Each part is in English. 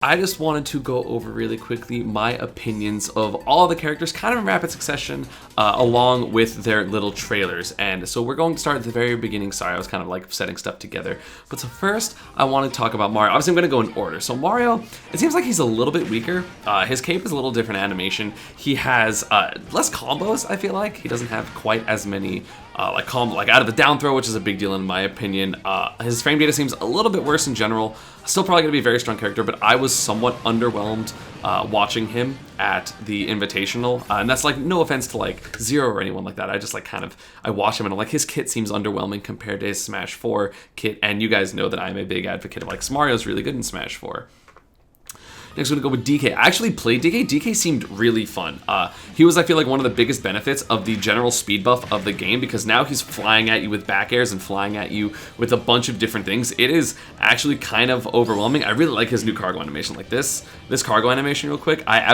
I just wanted to go over really quickly my opinions of all the characters kind of in rapid succession along with their little trailers. And so we're going to start at the very beginning. Sorry, I was kind of like setting stuff together. But so first, I want to talk about Mario. Obviously, I'm going to go in order. So Mario, it seems like he's a little bit weaker. His cape is a little different animation. He has less combos, I feel like. He doesn't have quite as many like out of the down throw, which is a big deal in my opinion. His frame data seems a little bit worse in general. Still probably going to be a very strong character, but I was somewhat underwhelmed watching him at the Invitational. And that's like no offense to like Zero or anyone like that. I just like I watch him and I'm like, his kit seems underwhelming compared to his Smash 4 kit. And you guys know that I'm a big advocate of like Mario's really good in Smash 4. Next, we're going to go with DK. I actually played DK. DK seemed really fun. He was, I feel like, one of the biggest benefits of the general speed buff of the game because now he's flying at you with back airs and flying at you with a bunch of different things. It is actually kind of overwhelming. I really like his new cargo animation. Like this cargo animation real quick, I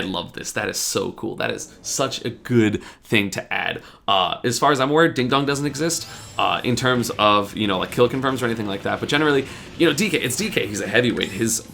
love this. That is so cool. That is such a good thing to add. As far as I'm aware, Ding Dong doesn't exist in terms of, like kill confirms or anything like that. But generally, DK, it's DK. He's a heavyweight. His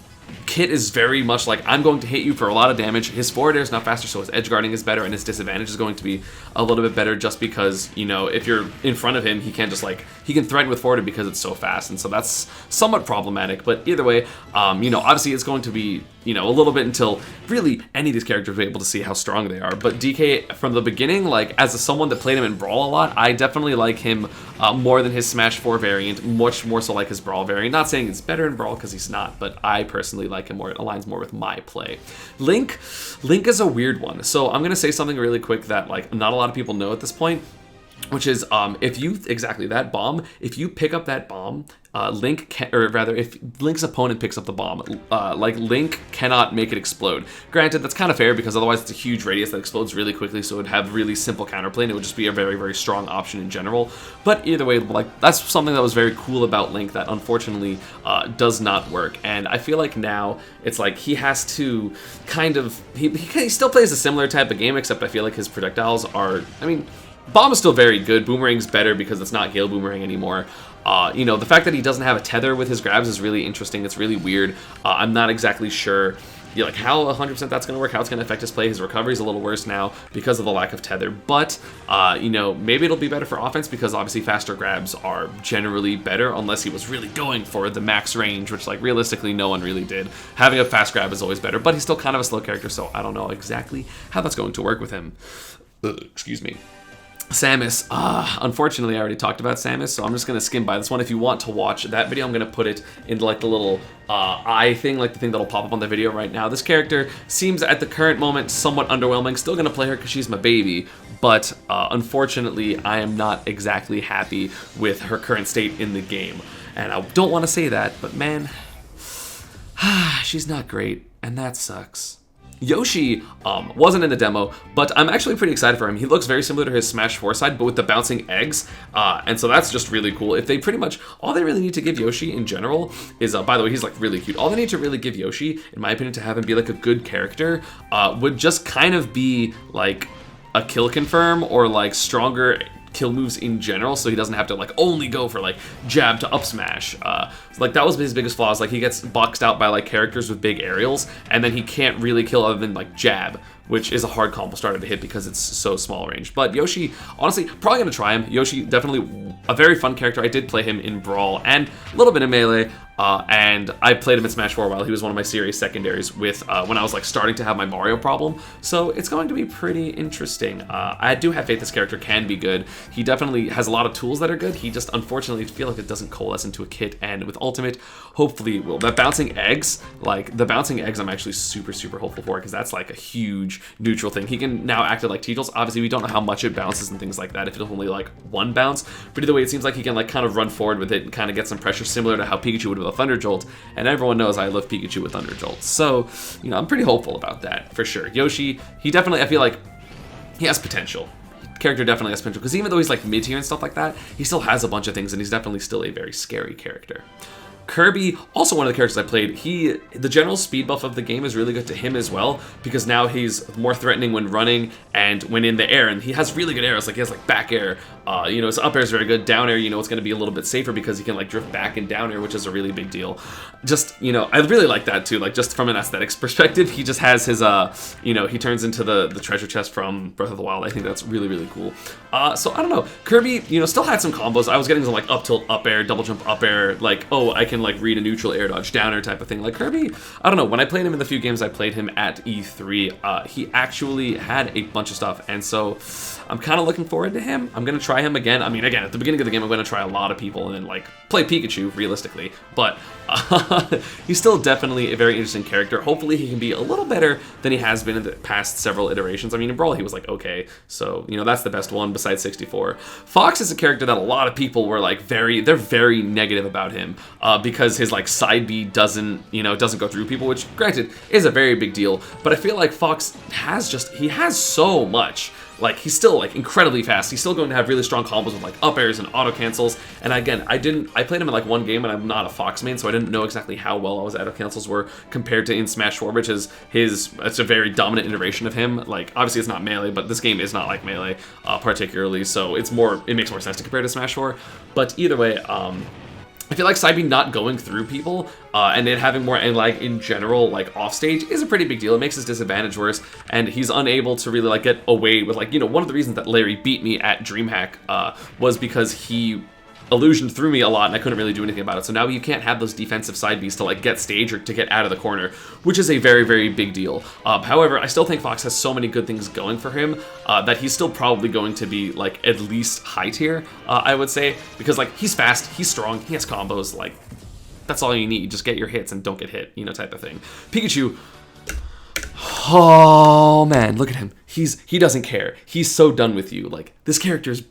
kit is very much like, I'm going to hit you for a lot of damage. His forward air is not faster, so his edge guarding is better, and his disadvantage is going to be a little bit better just because, if you're in front of him, he can't just he can threaten with forward air because it's so fast, and so that's somewhat problematic. But either way, obviously it's going to be, a little bit until really any of these characters are able to see how strong they are. But DK, from the beginning, as someone that played him in Brawl a lot, I definitely like him more than his Smash 4 variant, much more so like his Brawl variant. Not saying it's better in Brawl because he's not, but I personally like him more. It aligns more with my play. Link is a weird one. So I'm going to say something really quick that not a lot of people know at this point, which is that bomb, if you pick up that bomb, if Link's opponent picks up the bomb, Link cannot make it explode. Granted, that's kind of fair because otherwise it's a huge radius that explodes really quickly, so it would have really simple counterplay and it would just be a very, very strong option in general. But either way, that's something that was very cool about Link that unfortunately does not work. And I feel like now it's he has to he still plays a similar type of game, except I feel like his projectiles are, Bomb is still very good. Boomerang's better because it's not Gale Boomerang anymore. The fact that he doesn't have a tether with his grabs is really interesting. It's really weird. I'm not exactly sure how 100% that's going to work, how it's going to affect his play. His recovery's a little worse now because of the lack of tether. But, maybe it'll be better for offense because obviously faster grabs are generally better unless he was really going for the max range, which realistically no one really did. Having a fast grab is always better, but he's still kind of a slow character, so I don't know exactly how that's going to work with him. Excuse me. Samus, unfortunately I already talked about Samus, so I'm just going to skim by this one. If you want to watch that video, I'm going to put it in the little eye thing, the thing that'll pop up on the video right now. This character seems at the current moment somewhat underwhelming. Still going to play her because she's my baby, but unfortunately I am not exactly happy with her current state in the game. And I don't want to say that, but man, she's not great, and that sucks. Yoshi wasn't in the demo, but I'm actually pretty excited for him. He looks very similar to his Smash 4 side, but with the bouncing eggs, and so that's just really cool. If they all they really need to give Yoshi in general is, by the way, he's really cute. All they need to really give Yoshi, in my opinion, to have him be a good character, would just kind of be a kill confirm or stronger kill moves in general, so he doesn't have to only go for jab to up smash. That was his biggest flaw, is he gets boxed out by characters with big aerials, and then he can't really kill other than jab, which is a hard combo starter to hit because it's so small range. But Yoshi, honestly, probably gonna try him. Yoshi, definitely a very fun character. I did play him in Brawl and a little bit in Melee, and I played him in Smash 4 while he was one of my serious secondaries with when I was starting to have my Mario problem. So it's going to be pretty interesting. I do have faith this character can be good. He definitely has a lot of tools that are good. He just unfortunately feel like it doesn't coalesce into a kit, and with Ultimate, hopefully it will. That bouncing eggs, the bouncing eggs, I'm actually super, super hopeful for because that's a huge neutral thing. He can now act like T-Tails. Obviously, we don't know how much it bounces and things like that, if it's only one bounce, but either way, it seems like he can kind of run forward with it and kind of get some pressure, similar to how Pikachu would with a Thunder Jolt, and everyone knows I love Pikachu with Thunder Jolt, so I'm pretty hopeful about that for sure. Yoshi, he definitely, I feel like he has potential. Character definitely has potential because even though he's mid-tier and stuff like that, he still has a bunch of things, and he's definitely still a very scary character. Kirby, also one of the characters I played, the general speed buff of the game is really good to him as well, because now he's more threatening when running and when in the air, and he has really good arrows, like he has like back air, you know, his up air is very good, down air, you know, it's going to be a little bit safer because he can like drift back and down air, which is a really big deal. Just, you know, I really like that too, like just from an aesthetics perspective, he just has his, you know, he turns into the treasure chest from Breath of the Wild. I think that's really, really cool. So I don't know, Kirby, you know, still had some combos. I was getting some like up tilt, up air, double jump, up air, like, oh, I can like read a neutral air dodge, down air type of thing. Like Kirby, I don't know, when I played him in the few games I played him at E3, he actually had a bunch of stuff, and so I'm kind of looking forward to him. I'm going to try him again. I mean, again, at the beginning of the game, I'm going to try a lot of people and then like play Pikachu, realistically, but he's still definitely a very interesting character. Hopefully he can be a little better than he has been in the past several iterations. I mean, in Brawl, he was like, okay, so, you know, that's the best one besides 64. Fox is a character that a lot of people were like they're very negative about him because his like side B doesn't go through people, which granted is a very big deal, but I feel like Fox he has so much. Like, he's still, like, incredibly fast. He's still going to have really strong combos with, like, up airs and auto cancels. And again, I played him in, like, one game, and I'm not a Fox main, so I didn't know exactly how well his auto cancels were compared to in Smash 4, which is it's a very dominant iteration of him. Like, obviously it's not Melee, but this game is not like Melee, particularly, so it makes more sense to compare to Smash 4. But either way, I feel like side B not going through people and then having more, and like in general, like off stage is a pretty big deal. It makes his disadvantage worse, and he's unable to really like get away with, like, you know, one of the reasons that Larry beat me at DreamHack was because he illusioned through me a lot and I couldn't really do anything about it. So now you can't have those defensive side Bs to like get stage or to get out of the corner, which is a very, very big deal. However, I still think Fox has so many good things going for him that he's still probably going to be like at least high tier, I would say, because like he's fast, he's strong, he has combos, like that's all you need. Just get your hits and don't get hit, you know, type of thing. Pikachu, oh man, look at him. He doesn't care. He's so done with you. Like, this character is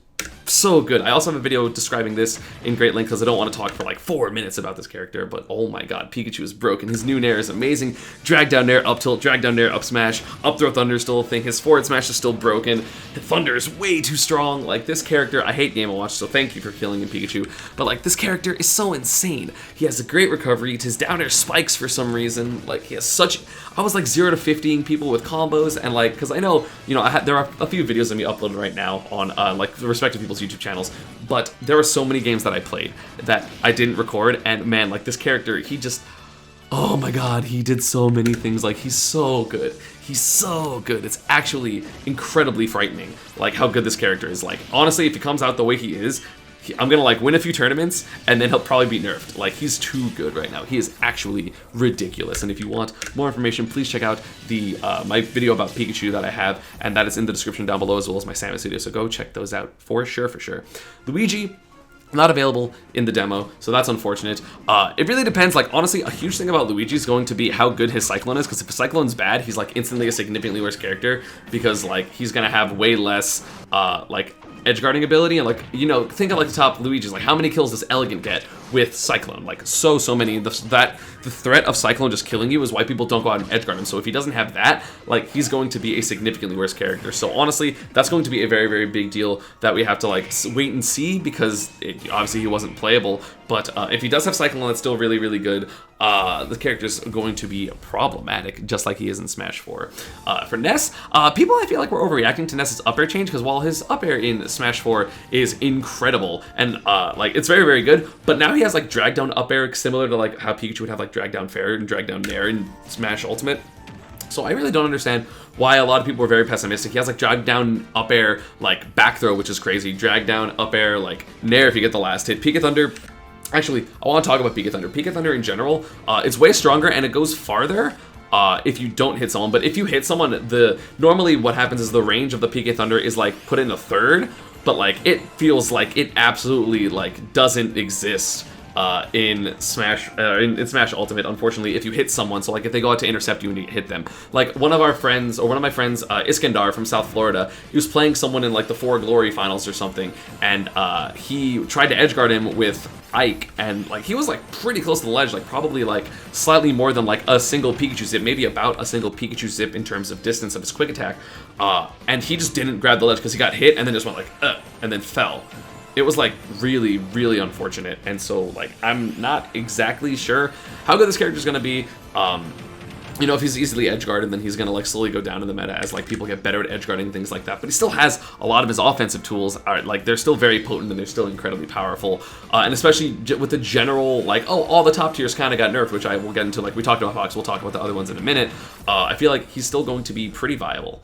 so good. I also have a video describing this in great length because I don't want to talk for like 4 minutes about this character, but oh my god, Pikachu is broken. His new Nair is amazing. Drag down Nair, up tilt, drag down Nair, up smash, up throw Thunder is still a thing. His forward smash is still broken. Thunder is way too strong. Like, this character, I hate Game&Watch, so thank you for killing him, Pikachu. But like, this character is so insane. He has a great recovery. His down air spikes for some reason. Like, he has such, I was like 0 to 50ing people with combos, and like, because I know, you know, there are a few videos of me uploaded right now on like the respective people's YouTube channels, but there were so many games that I played that I didn't record, and man, like, this character, he just, oh my god, he did so many things. Like, he's so good. He's so good. It's actually incredibly frightening, like, how good this character is. Like, honestly, if he comes out the way he is, I'm gonna like win a few tournaments and then he'll probably be nerfed. Like, he's too good right now. He is actually ridiculous. And if you want more information, please check out the my video about Pikachu that I have, and that is in the description down below, as well as my Samus video. So go check those out for sure, for sure. Luigi, not available in the demo, so that's unfortunate. It really depends. Like, honestly, a huge thing about Luigi is going to be how good his Cyclone is, because if his Cyclone's bad, he's like instantly a significantly worse character, because like he's gonna have way less like edge guarding ability, and like, you know, think of like the top Luigi's, like how many kills does Elegant get with Cyclone? Like, so many. The threat of Cyclone just killing you is why people don't go out and edge guard him. So if he doesn't have that, like, he's going to be a significantly worse character. So honestly, that's going to be a very, very big deal that we have to like wait and see, because obviously he wasn't playable. But if he does have Cyclone, that's still really, really good. The character's going to be problematic, just like he is in Smash 4. For Ness, people, I feel like, were overreacting to Ness's up air change, because while his up air in Smash 4 is incredible and like it's very, very good, but now he has like drag down up air, similar to like how Pikachu would have like drag down fair and drag down nair in Smash Ultimate. So I really don't understand why a lot of people were very pessimistic. He has like drag down up air, like back throw, which is crazy, drag down up air, like nair if you get the last hit. Pika Thunder, actually, I want to talk about Pika Thunder. Pika Thunder in general, it's way stronger and it goes farther if you don't hit someone. But if you hit someone, normally what happens is the range of the Pika Thunder is like put in a third, but like it feels like it absolutely like doesn't exist in Smash Ultimate, unfortunately, if you hit someone. So like if they go out to intercept you and you hit them, like one of my friends, Iskandar from South Florida, he was playing someone in like the 4 Glory finals or something, and he tried to edge guard him with Ike, and like he was like pretty close to the ledge, like probably like slightly more than like a single Pikachu zip, maybe about a single Pikachu zip in terms of distance of his quick attack, and he just didn't grab the ledge because he got hit and then just went like and then fell. it was like really, really unfortunate. And so like I'm not exactly sure how good this character is going to be. You know, if he's easily edge guarded, then he's gonna like slowly go down in the meta as like people get better at edge guarding and things like that. But he still has a lot of his offensive tools are like they're still very potent and they're still incredibly powerful. And especially with the general like, oh, all the top tiers kind of got nerfed, which I will get into. Like we talked about Fox, we'll talk about the other ones in a minute. I feel like he's still going to be pretty viable.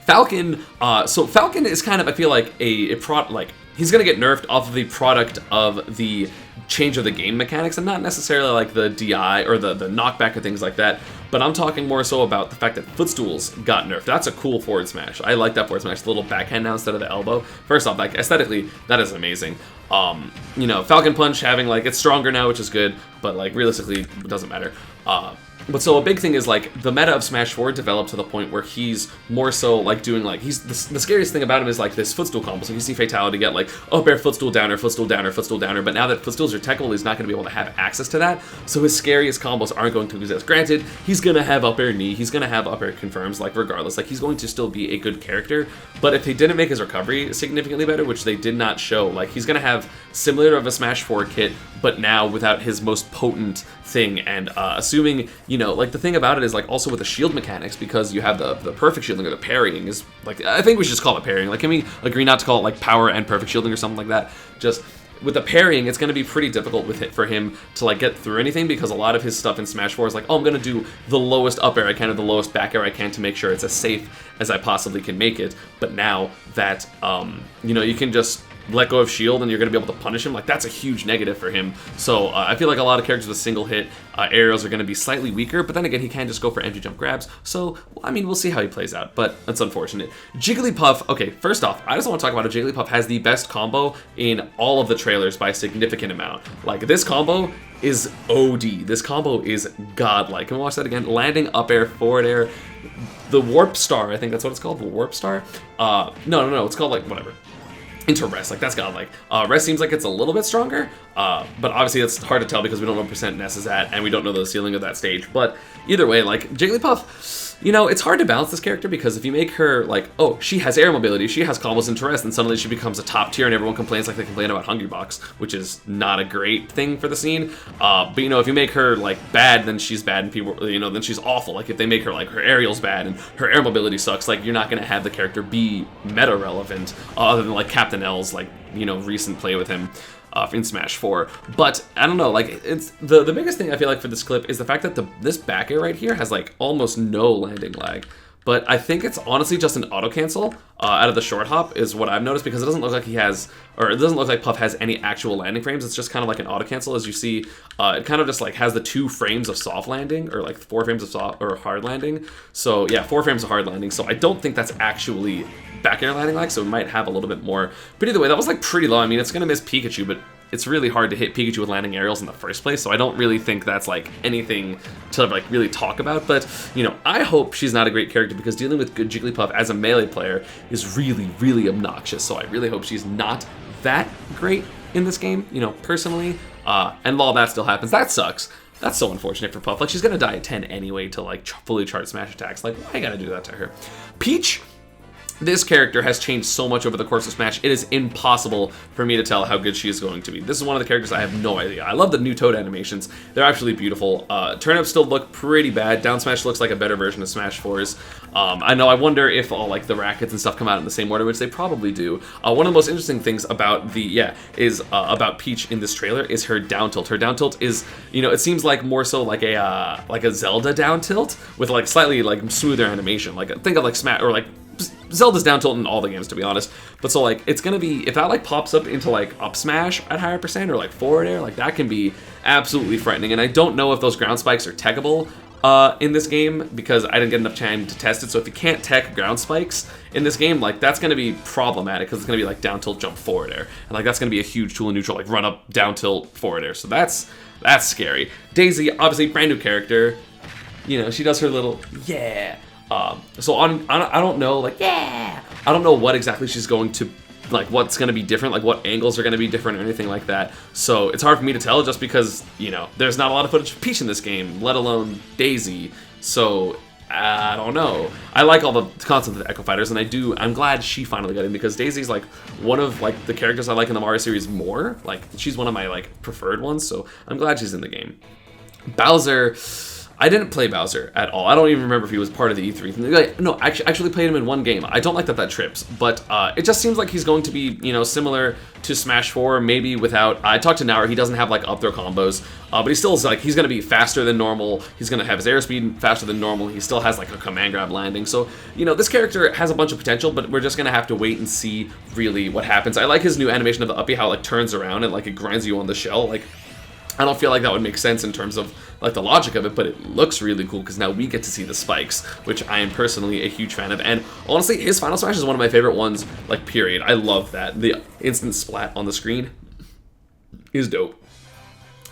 Falcon, so Falcon is kind of, I feel like he's gonna get nerfed off of the product of the change of the game mechanics, and not necessarily like the DI or the knockback or things like that, but I'm talking more so about the fact that footstools got nerfed. That's a cool forward smash. I like that forward smash, the little backhand now instead of the elbow. First off, like aesthetically, that is amazing. You know, Falcon Punch having like, it's stronger now, which is good, but like realistically, it doesn't matter. But so a big thing is like the meta of Smash 4 developed to the point where he's more so like doing like, he's the scariest thing about him is like this footstool combo. So you see Fatality get like up air, footstool downer, footstool downer, footstool downer. But now that footstools are techable, he's not going to be able to have access to that. So his scariest combos aren't going to exist. Granted, he's going to have up air knee, he's going to have up air confirms, like regardless, like he's going to still be a good character. But if they didn't make his recovery significantly better, which they did not show, like he's going to have similar of a Smash 4 kit, but now without his most potent thing. And assuming, you know, like the thing about it is like also with the shield mechanics, because you have the perfect shielding or the parrying is like, I think we should just call it parrying. Like, can we agree not to call it like power and perfect shielding or something like that? Just with the parrying, it's going to be pretty difficult for him to like get through anything, because a lot of his stuff in Smash 4 is like, oh, I'm going to do the lowest up air I can or the lowest back air I can to make sure it's as safe as I possibly can make it. But now that, you know, you can just let go of shield and you're going to be able to punish him, like that's a huge negative for him. So I feel like a lot of characters with single hit aerials are going to be slightly weaker, but then again, he can just go for empty jump grabs. So, I mean, we'll see how he plays out, but that's unfortunate. Jigglypuff, okay, first off, I just want to talk about how Jigglypuff has the best combo in all of the trailers by a significant amount. Like, this combo is OD. This combo is godlike. Can we watch that again? Landing up air, forward air, the Warp Star, I think that's what it's called, the Warp Star? No, it's called like, whatever. Into rest, like that's godlike. Rest seems like it's a little bit stronger, but obviously it's hard to tell because we don't know what percent Ness is at, and we don't know the ceiling of that stage. But either way, like Jigglypuff, you know, it's hard to balance this character, because if you make her like, oh, she has air mobility, she has combos into rest, and suddenly she becomes a top tier, and everyone complains like they complain about Hungrybox, which is not a great thing for the scene. But you know, if you make her like bad, then she's bad, and people, you know, then she's awful. Like if they make her like her aerial's bad and her air mobility sucks, like you're not gonna have the character be meta relevant, other than like Captain L's like, you know, recent play with him in Smash 4. But I don't know, like it's the biggest thing I feel like for this clip is the fact that this back air right here has like almost no landing lag. But I think it's honestly just an auto cancel out of the short hop is what I've noticed, because it doesn't look like he has, or it doesn't look like Puff has any actual landing frames. It's just kind of like an auto cancel. As you see, it kind of just like has the 2 frames of soft landing, or like 4 frames of soft or hard landing. So yeah, 4 frames of hard landing. So I don't think that's actually back air landing lag, so it might have a little bit more. But either way, that was like pretty low. I mean, it's gonna miss Pikachu, but it's really hard to hit Pikachu with landing aerials in the first place, so I don't really think that's like anything to like really talk about. But you know, I hope she's not a great character, because dealing with good Jigglypuff as a melee player is really, really obnoxious. So I really hope she's not that great in this game, you know, personally. And while that still happens, that sucks. That's so unfortunate for Puff. Like, she's gonna die at 10 anyway to like fully charge smash attacks. Like, why gotta do that to her? Peach. This character has changed so much over the course of Smash, it is impossible for me to tell how good she is going to be. This is one of the characters I have no idea. I love the new Toad animations. They're actually beautiful. Turn-ups still look pretty bad. Down Smash looks like a better version of Smash 4's. I know, I wonder if all like the rackets and stuff come out in the same order, which they probably do. One of the most interesting things about about Peach in this trailer is her down tilt. Her down tilt is, you know, it seems like more so like a Zelda down tilt with like slightly like smoother animation. Like think of like Smash or like Zelda's down tilt in all the games, to be honest. But so like it's gonna be, if that like pops up into like up smash at higher percent or like forward air, like that can be absolutely frightening. And I don't know if those ground spikes are techable in this game, because I didn't get enough time to test it. So if you can't tech ground spikes in this game, like that's gonna be problematic, because it's gonna be like down tilt jump forward air, and like that's gonna be a huge tool in neutral, like run up down tilt forward air. So that's scary. Daisy, obviously brand new character. You know, she does her little yeah. So I don't know, like, yeah, I don't know what exactly she's going to, like, what's going to be different, like, what angles are going to be different or anything like that. So it's hard for me to tell, just because, you know, there's not a lot of footage of Peach in this game, let alone Daisy. So I don't know. I like all the concepts of the Echo Fighters, and I'm glad she finally got in, because Daisy's like one of like the characters I like in the Mario series more. Like, she's one of my like preferred ones, so I'm glad she's in the game. Bowser, I didn't play Bowser at all. I don't even remember if he was part of the E3 thing. Like, no, I actually played him in one game. I don't like that trips, but it just seems like he's going to be, you know, similar to Smash 4, maybe without... I talked to Naur, he doesn't have like up throw combos, but he still is like, he's going to be faster than normal. He's going to have his airspeed faster than normal. He still has like a command grab landing. So, you know, this character has a bunch of potential, but we're just going to have to wait and see really what happens. I like his new animation of the uppy, how it like turns around and like it grinds you on the shell. Like, I don't feel like that would make sense in terms of like the logic of it, but it looks really cool because now we get to see the spikes, which I am personally a huge fan of. And honestly, his Final Smash is one of my favorite ones, like, period. I love that. The instant splat on the screen is dope.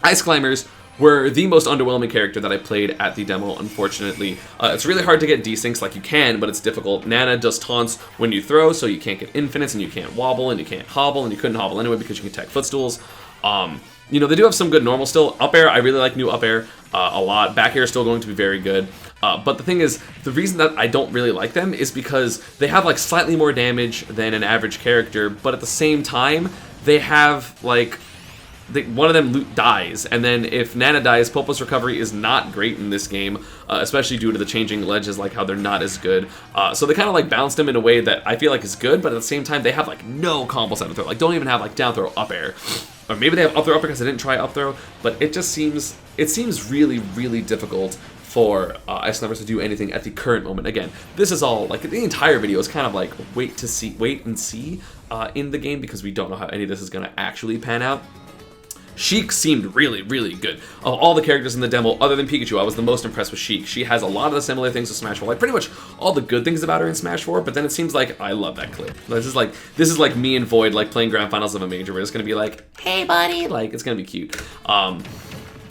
Ice Climbers were the most underwhelming character that I played at the demo, unfortunately. It's really hard to get desyncs, like you can, but it's difficult. Nana does taunts when you throw, so you can't get infinites, and you can't wobble, and you can't hobble, and you couldn't hobble anyway because you can tech footstools. You know, they do have some good normal still. Up air, I really like new up air a lot. Back air is still going to be very good. But the thing is, the reason that I don't really like them is because they have like slightly more damage than an average character, but at the same time, they have like... one of them dies, and then if Nana dies, Popo's recovery is not great in this game, especially due to the changing ledges, like how they're not as good. So they kind of like balanced them in a way that I feel like is good, but at the same time, they have like no combos out of throw. Like, don't even have like down throw up air. Or maybe they have up throw because I didn't try up throw, but it just seems, really, really difficult for Ice Climbers to do anything at the current moment. Again, this is all, like, the entire video is kind of like wait and see in the game, because we don't know how any of this is going to actually pan out. Sheik seemed really, really good. Of all the characters in the demo, other than Pikachu, I was the most impressed with Sheik. She has a lot of the similar things to Smash 4, like pretty much all the good things about her in Smash 4, but then it seems like, I love that clip. This is like me and Void, like, playing Grand Finals of a Major, where it's gonna be like, hey buddy, like, it's gonna be cute.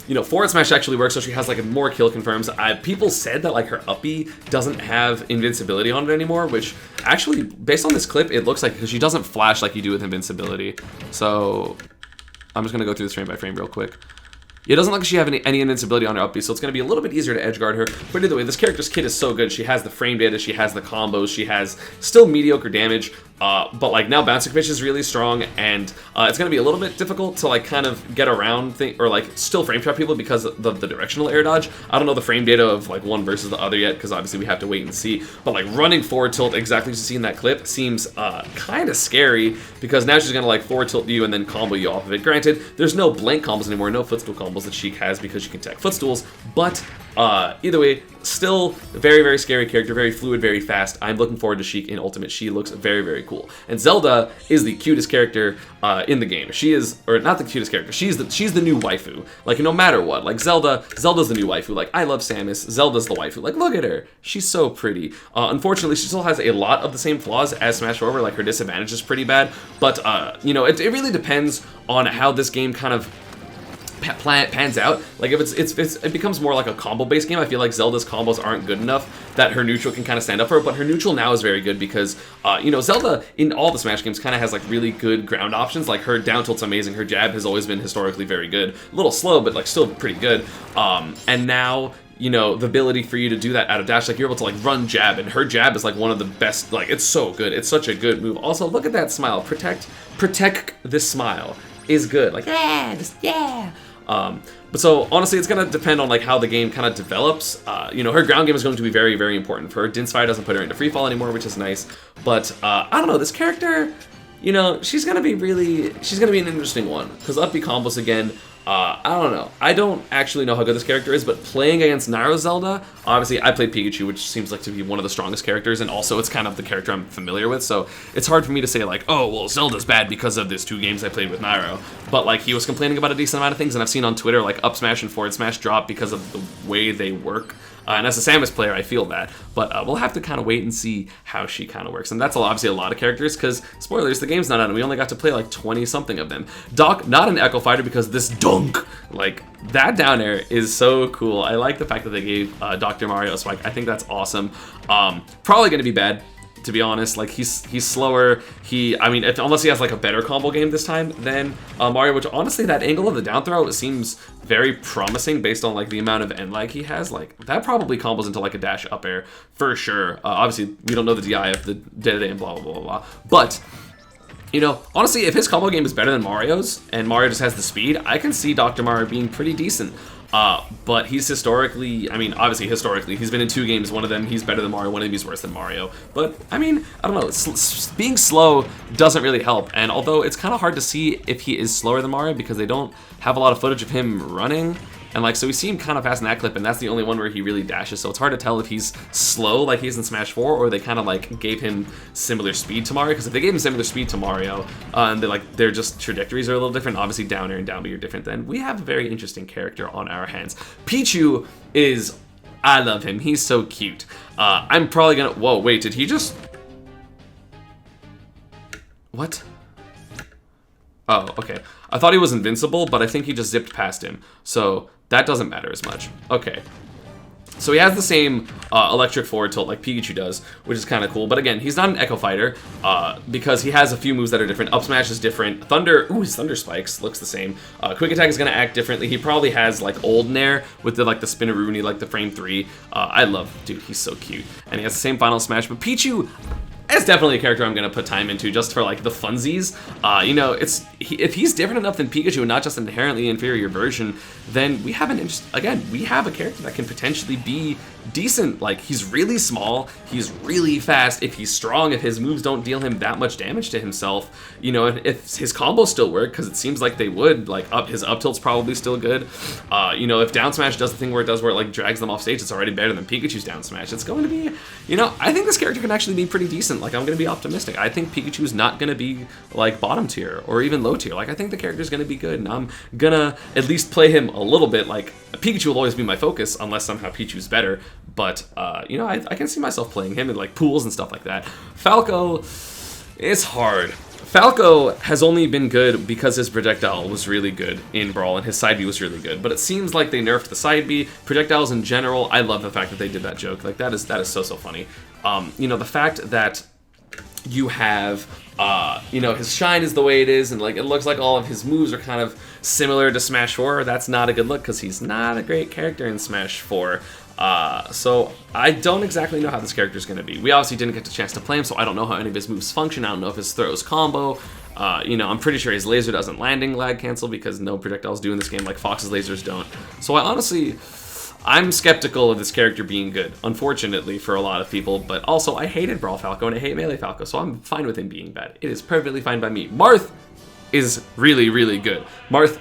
You know, forward smash actually works, so she has like more kill confirms. People said that like her uppy doesn't have invincibility on it anymore, which actually, based on this clip, it looks like, because she doesn't flash like you do with invincibility. So I'm just gonna go through this frame by frame real quick. It doesn't look like she have any invincibility on her uppy, so it's going to be a little bit easier to edge guard her. But either way, this character's kit is so good. She has the frame data, she has the combos, she has still mediocre damage, but like now bouncing pitch is really strong, and it's going to be a little bit difficult to like kind of get around or like still frame trap people because of the directional air dodge. I don't know the frame data of like one versus the other yet, because obviously we have to wait and see. But like running forward tilt exactly as you see in that clip seems kind of scary, because now she's going to like forward tilt you and then combo you off of it. Granted, there's no blank combos anymore, no footstool combos that Sheik has because she can tech footstools, but either way, still very, very scary character, very fluid, very fast. I'm looking forward to Sheik in Ultimate. She looks very, very cool. And Zelda is the cutest character in the game. She is, or not the cutest character, she's the new waifu. Like, no matter what, like Zelda's the new waifu. Like, I love Samus, Zelda's the waifu. Like, look at her, she's so pretty. Unfortunately, she still has a lot of the same flaws as Smash 4, where like her disadvantage is pretty bad. But you know, it really depends on how this game kind of pans out. Like, if it becomes more like a combo based game, I feel like Zelda's combos aren't good enough that her neutral can kind of stand up for it. But her neutral now is very good because you know, Zelda in all the Smash games kind of has like really good ground options. Like, her down tilt's amazing, her jab has always been historically very good, a little slow but like still pretty good, and now, you know, the ability for you to do that out of dash, like you're able to like run jab, and her jab is like one of the best. Like, it's so good, it's such a good move. Also, look at that smile. Protect this smile is good. Like, yeah, just yeah. But so honestly, it's gonna depend on like how the game kind of develops. You know, her ground game is going to be very, very important for her. Din's Fire doesn't put her into free fall anymore, which is nice. But I don't know, this character, you know, she's gonna be an interesting one, because uppy combos again. I don't know. I don't actually know how good this character is, but playing against Nairo Zelda, obviously I played Pikachu, which seems like to be one of the strongest characters, and also it's kind of the character I'm familiar with, so it's hard for me to say like, oh, well, Zelda's bad because of these 2 games I played with Nairo. But like, he was complaining about a decent amount of things, and I've seen on Twitter like up smash and forward smash drop because of the way they work. And as a Samus player, I feel that. But we'll have to kind of wait and see how she kind of works. And that's obviously a lot of characters, because, spoilers, the game's not out, and we only got to play like 20-something of them. Doc, not an Echo Fighter, because this dunk, like, that down air is so cool. I like the fact that they gave Dr. Mario a spike. I think that's awesome. Probably going to be bad. to be honest. Like, he's slower. I mean, unless he has like a better combo game this time than Mario, which honestly, that angle of the down throw seems very promising based on like the amount of end lag he has. Like, that probably combos into like a dash up air for sure. Obviously, we don't know the DI of the Dedede and blah, blah, blah, blah. But, you know, honestly, if his combo game is better than Mario's and Mario just has the speed, I can see Dr. Mario being pretty decent. But he's historically, I mean, obviously historically, he's been in 2 games. One of them, he's better than Mario. One of them, he's worse than Mario. But, I mean, I don't know. Being slow doesn't really help. And although it's kind of hard to see if he is slower than Mario because they don't have a lot of footage of him running. And like, so we see him kind of fast in that clip, and that's the only one where he really dashes. So it's hard to tell if he's slow like he's in Smash 4, or they kind of like gave him similar speed to Mario. Because if they gave him similar speed to Mario, and they're just trajectories are a little different. Obviously, down air and down B are different. Then we have a very interesting character on our hands. Pichu is, I love him. He's so cute. I'm probably gonna. Whoa, wait, did he just? What? Oh, okay. I thought he was invincible, but I think he just zipped past him. So that doesn't matter as much. Okay. So he has the same electric forward tilt like Pikachu does, which is kind of cool. But again, he's not an Echo Fighter because he has a few moves that are different. Up smash is different. Thunder, ooh, his Thunder Spikes looks the same. Quick Attack is going to act differently. He probably has like old Nair with the Spinaroonie, like the frame 3. I love, dude, he's so cute. And he has the same Final Smash. But Pichu, it's definitely a character I'm going to put time into just for like the funsies. You know, if he's different enough than Pikachu and not just an inherently inferior version, then we have we have a character that can potentially be decent. Like, he's really small, he's really fast. If he's strong, if his moves don't deal him that much damage to himself, you know, if his combos still work, because it seems like they would, like his up tilt's probably still good. You know, if down smash does the thing where it like drags them off stage, it's already better than Pikachu's down smash. It's going to be, you know, I think this character can actually be pretty decent. Like, I'm going to be optimistic. I think Pikachu's not going to be like bottom tier or even low tier. Like, I think the character's going to be good, and I'm gonna at least play him a little bit. Like, Pikachu will always be my focus unless somehow Pichu's better. But, you know, I can see myself playing him in, like, pools and stuff like that. Falco is hard. Falco has only been good because his projectile was really good in Brawl and his side B was really good. But it seems like they nerfed the side B. Projectiles in general, I love the fact that they did that joke. Like, that is so funny. You know, the fact that you have, you know, his shine is the way it is, and like it looks like all of his moves are kind of similar to Smash 4. That's not a good look because he's not a great character in Smash 4. So I don't exactly know how this character is going to be. We obviously didn't get the chance to play him, so I don't know how any of his moves function. I don't know if his throws combo. You know, I'm pretty sure his laser doesn't landing lag cancel because no projectiles do in this game like Fox's lasers don't. So I'm skeptical of this character being good, unfortunately for a lot of people, but also I hated Brawl Falco and I hate Melee Falco, so I'm fine with him being bad. It is perfectly fine by me. Marth is really, really good. Marth,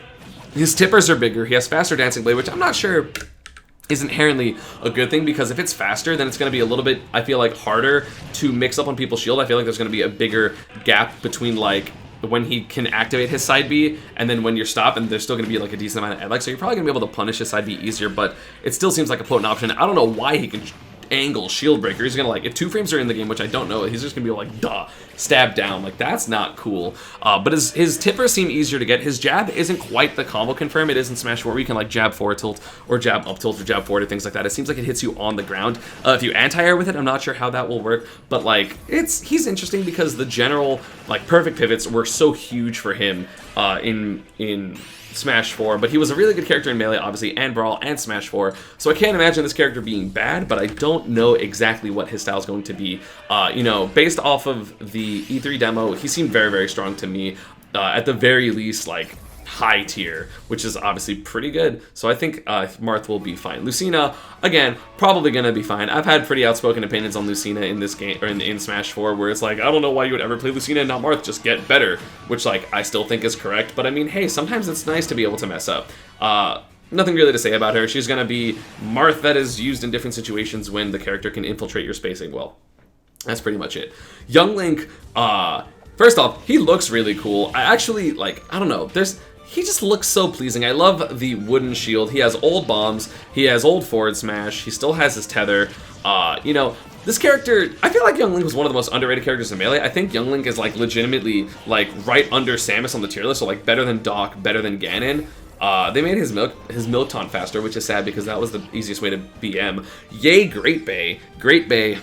his tippers are bigger, he has faster Dancing Blade, which I'm not sure is inherently a good thing, because if it's faster, then it's going to be a little bit, I feel like, harder to mix up on people's shield. I feel like there's going to be a bigger gap between, like, when he can activate his side B and then when you're stopped, and there's still going to be like a decent amount of head lag, so you're probably going to be able to punish his side B easier, but it still seems like a potent option. I don't know why he can angle shield breaker. He's going to, like, if 2 frames are in the game, which I don't know, he's just going to be like, duh, stab down. Like, that's not cool. But his tippers seem easier to get. His jab isn't quite the combo confirm it is in Smash 4, where you can, like, jab forward tilt or jab up tilt or jab forward or things like that. It seems like it hits you on the ground. If you anti-air with it, I'm not sure how that will work, but, like, he's interesting because the general, like, perfect pivots were so huge for him in Smash 4, but he was a really good character in Melee, obviously, and Brawl, and Smash 4, so I can't imagine this character being bad, but I don't know exactly what his style is going to be. You know, based off of the E3 demo, he seemed very, very strong to me. At the very least, like, high tier, which is obviously pretty good. So I think Marth will be fine. Lucina, again, probably gonna be fine. I've had pretty outspoken opinions on Lucina in this game, or in Smash 4, where it's like, I don't know why you would ever play Lucina and not Marth, just get better, which, like, I still think is correct, but I mean, hey, sometimes it's nice to be able to mess up. Nothing really to say about her. She's gonna be Marth that is used in different situations when the character can infiltrate your spacing well. That's pretty much it. Young Link, first off, he looks really cool. I actually, like, I don't know, he just looks so pleasing. I love the wooden shield. He has old bombs. He has old forward smash. He still has his tether. You know, this character, I feel like Young Link was one of the most underrated characters in Melee. I think Young Link is, like, legitimately, like, right under Samus on the tier list, so, like, better than Doc, better than Ganon. They made his milk taunt faster, which is sad because that was the easiest way to BM. Yay, Great Bay. Great Bay,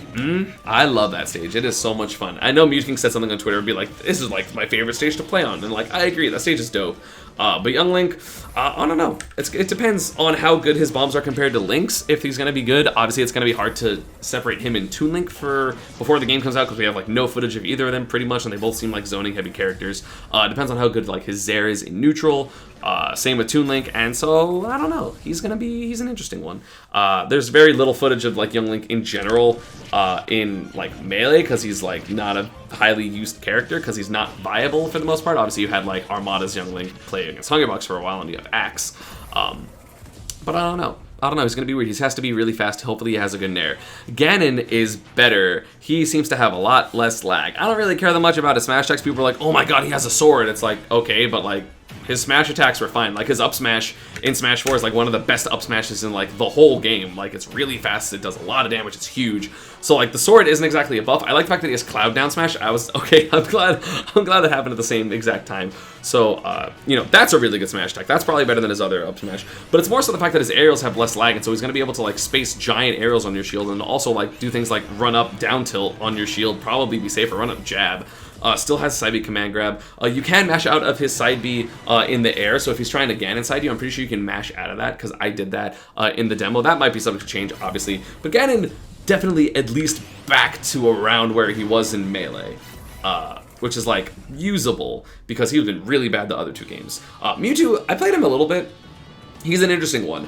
I love that stage. It is so much fun. I know Mewtwo said something on Twitter and be like, this is like my favorite stage to play on. And like, I agree, that stage is dope. But Young Link, I don't know. It depends on how good his bombs are compared to Link's. If he's going to be good, obviously it's going to be hard to separate him and Toon Link before the game comes out because we have like no footage of either of them pretty much, and they both seem like zoning heavy characters. Depends on how good like his Zair is in neutral. Same with Toon Link, and so I don't know. He's an interesting one. There's very little footage of like Young Link in general in like Melee because he's like not a highly used character because he's not viable for the most part. Obviously, you had like Armada's Young Link play against Hungrybox for a while, and you have Axe. But I don't know. He's going to be weird. He has to be really fast. Hopefully he has a good nair. Ganon is better. He seems to have a lot less lag. I don't really care that much about his smash attacks. People are like, oh my god, he has a sword. It's like, okay, but like, his smash attacks were fine. Like, his up smash in Smash 4 is like one of the best up smashes in like the whole game. Like, it's really fast. It does a lot of damage. It's huge. So like, the sword isn't exactly a buff. I like the fact that he has Cloud Down Smash. Okay, I'm glad that happened at the same exact time. So, you know, that's a really good smash attack. That's probably better than his other up smash. But it's more so the fact that his aerials have less lag, and so he's going to be able to like space giant aerials on your shield and also like do things like run up down tilt on your shield, probably be safer, run up jab. Still has side B command grab. You can mash out of his side B in the air, so if he's trying to Ganon side you, I'm pretty sure you can mash out of that, because I did that in the demo. That might be subject to change, obviously. But Ganon definitely at least back to around where he was in Melee. Which is like usable, because he's been really bad the other two games. Mewtwo, I played him a little bit. He's an interesting one.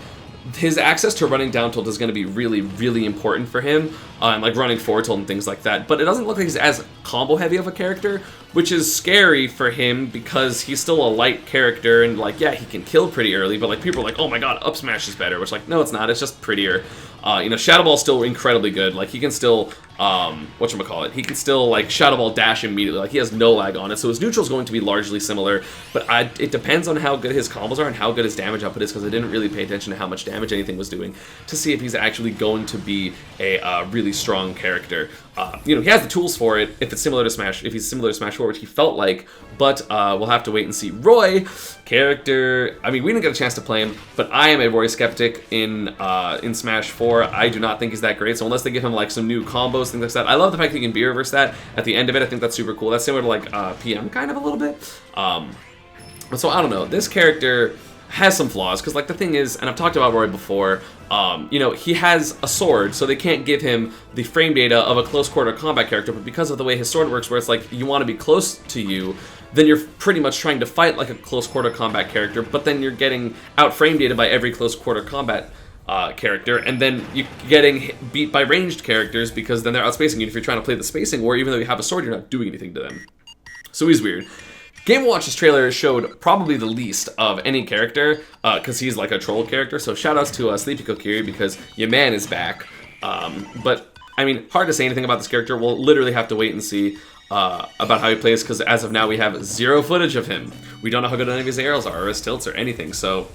His access to running down tilt is going to be really, really important for him, and like running forward tilt and things like that. But it doesn't look like he's as combo heavy of a character, which is scary for him because he's still a light character, and like, yeah, he can kill pretty early, but like people are like, oh my god, up smash is better, which like, no, it's not, it's just prettier. You know, Shadow Ball's still incredibly good. Like, he can still, whatchamacallit, he can still, like, Shadow Ball dash immediately. Like, he has no lag on it, so his neutral's going to be largely similar. But it depends on how good his combos are and how good his damage output is, because I didn't really pay attention to how much damage anything was doing to see if he's actually going to be a really strong character. You know, he has the tools for it if he's similar to Smash 4, which he felt like, but we'll have to wait and see. Roy, character, I mean, we didn't get a chance to play him, but I am a Roy skeptic in Smash 4. I do not think he's that great, so unless they give him like some new combos, things like that. I love the fact that he can B-reverse that at the end of it. I think that's super cool. That's similar to like PM kind of a little bit. So I don't know, this character has some flaws, because like the thing is, and I've talked about Roy before, you know, he has a sword, so they can't give him the frame data of a close quarter combat character, but because of the way his sword works, where it's like you want to be close to you, then you're pretty much trying to fight like a close quarter combat character, but then you're getting out frame data by every close quarter combat character, and then you're getting beat by ranged characters because then they're outspacing you. If you're trying to play the spacing war, even though you have a sword, you're not doing anything to them. So he's weird. Game&Watch's trailer showed probably the least of any character, because he's like a troll character, so shoutouts to Sleepy Kokiri because your man is back. But, I mean, hard to say anything about this character. We'll literally have to wait and see about how he plays, because as of now we have zero footage of him. We don't know how good any of his aerials are, or his tilts, or anything, so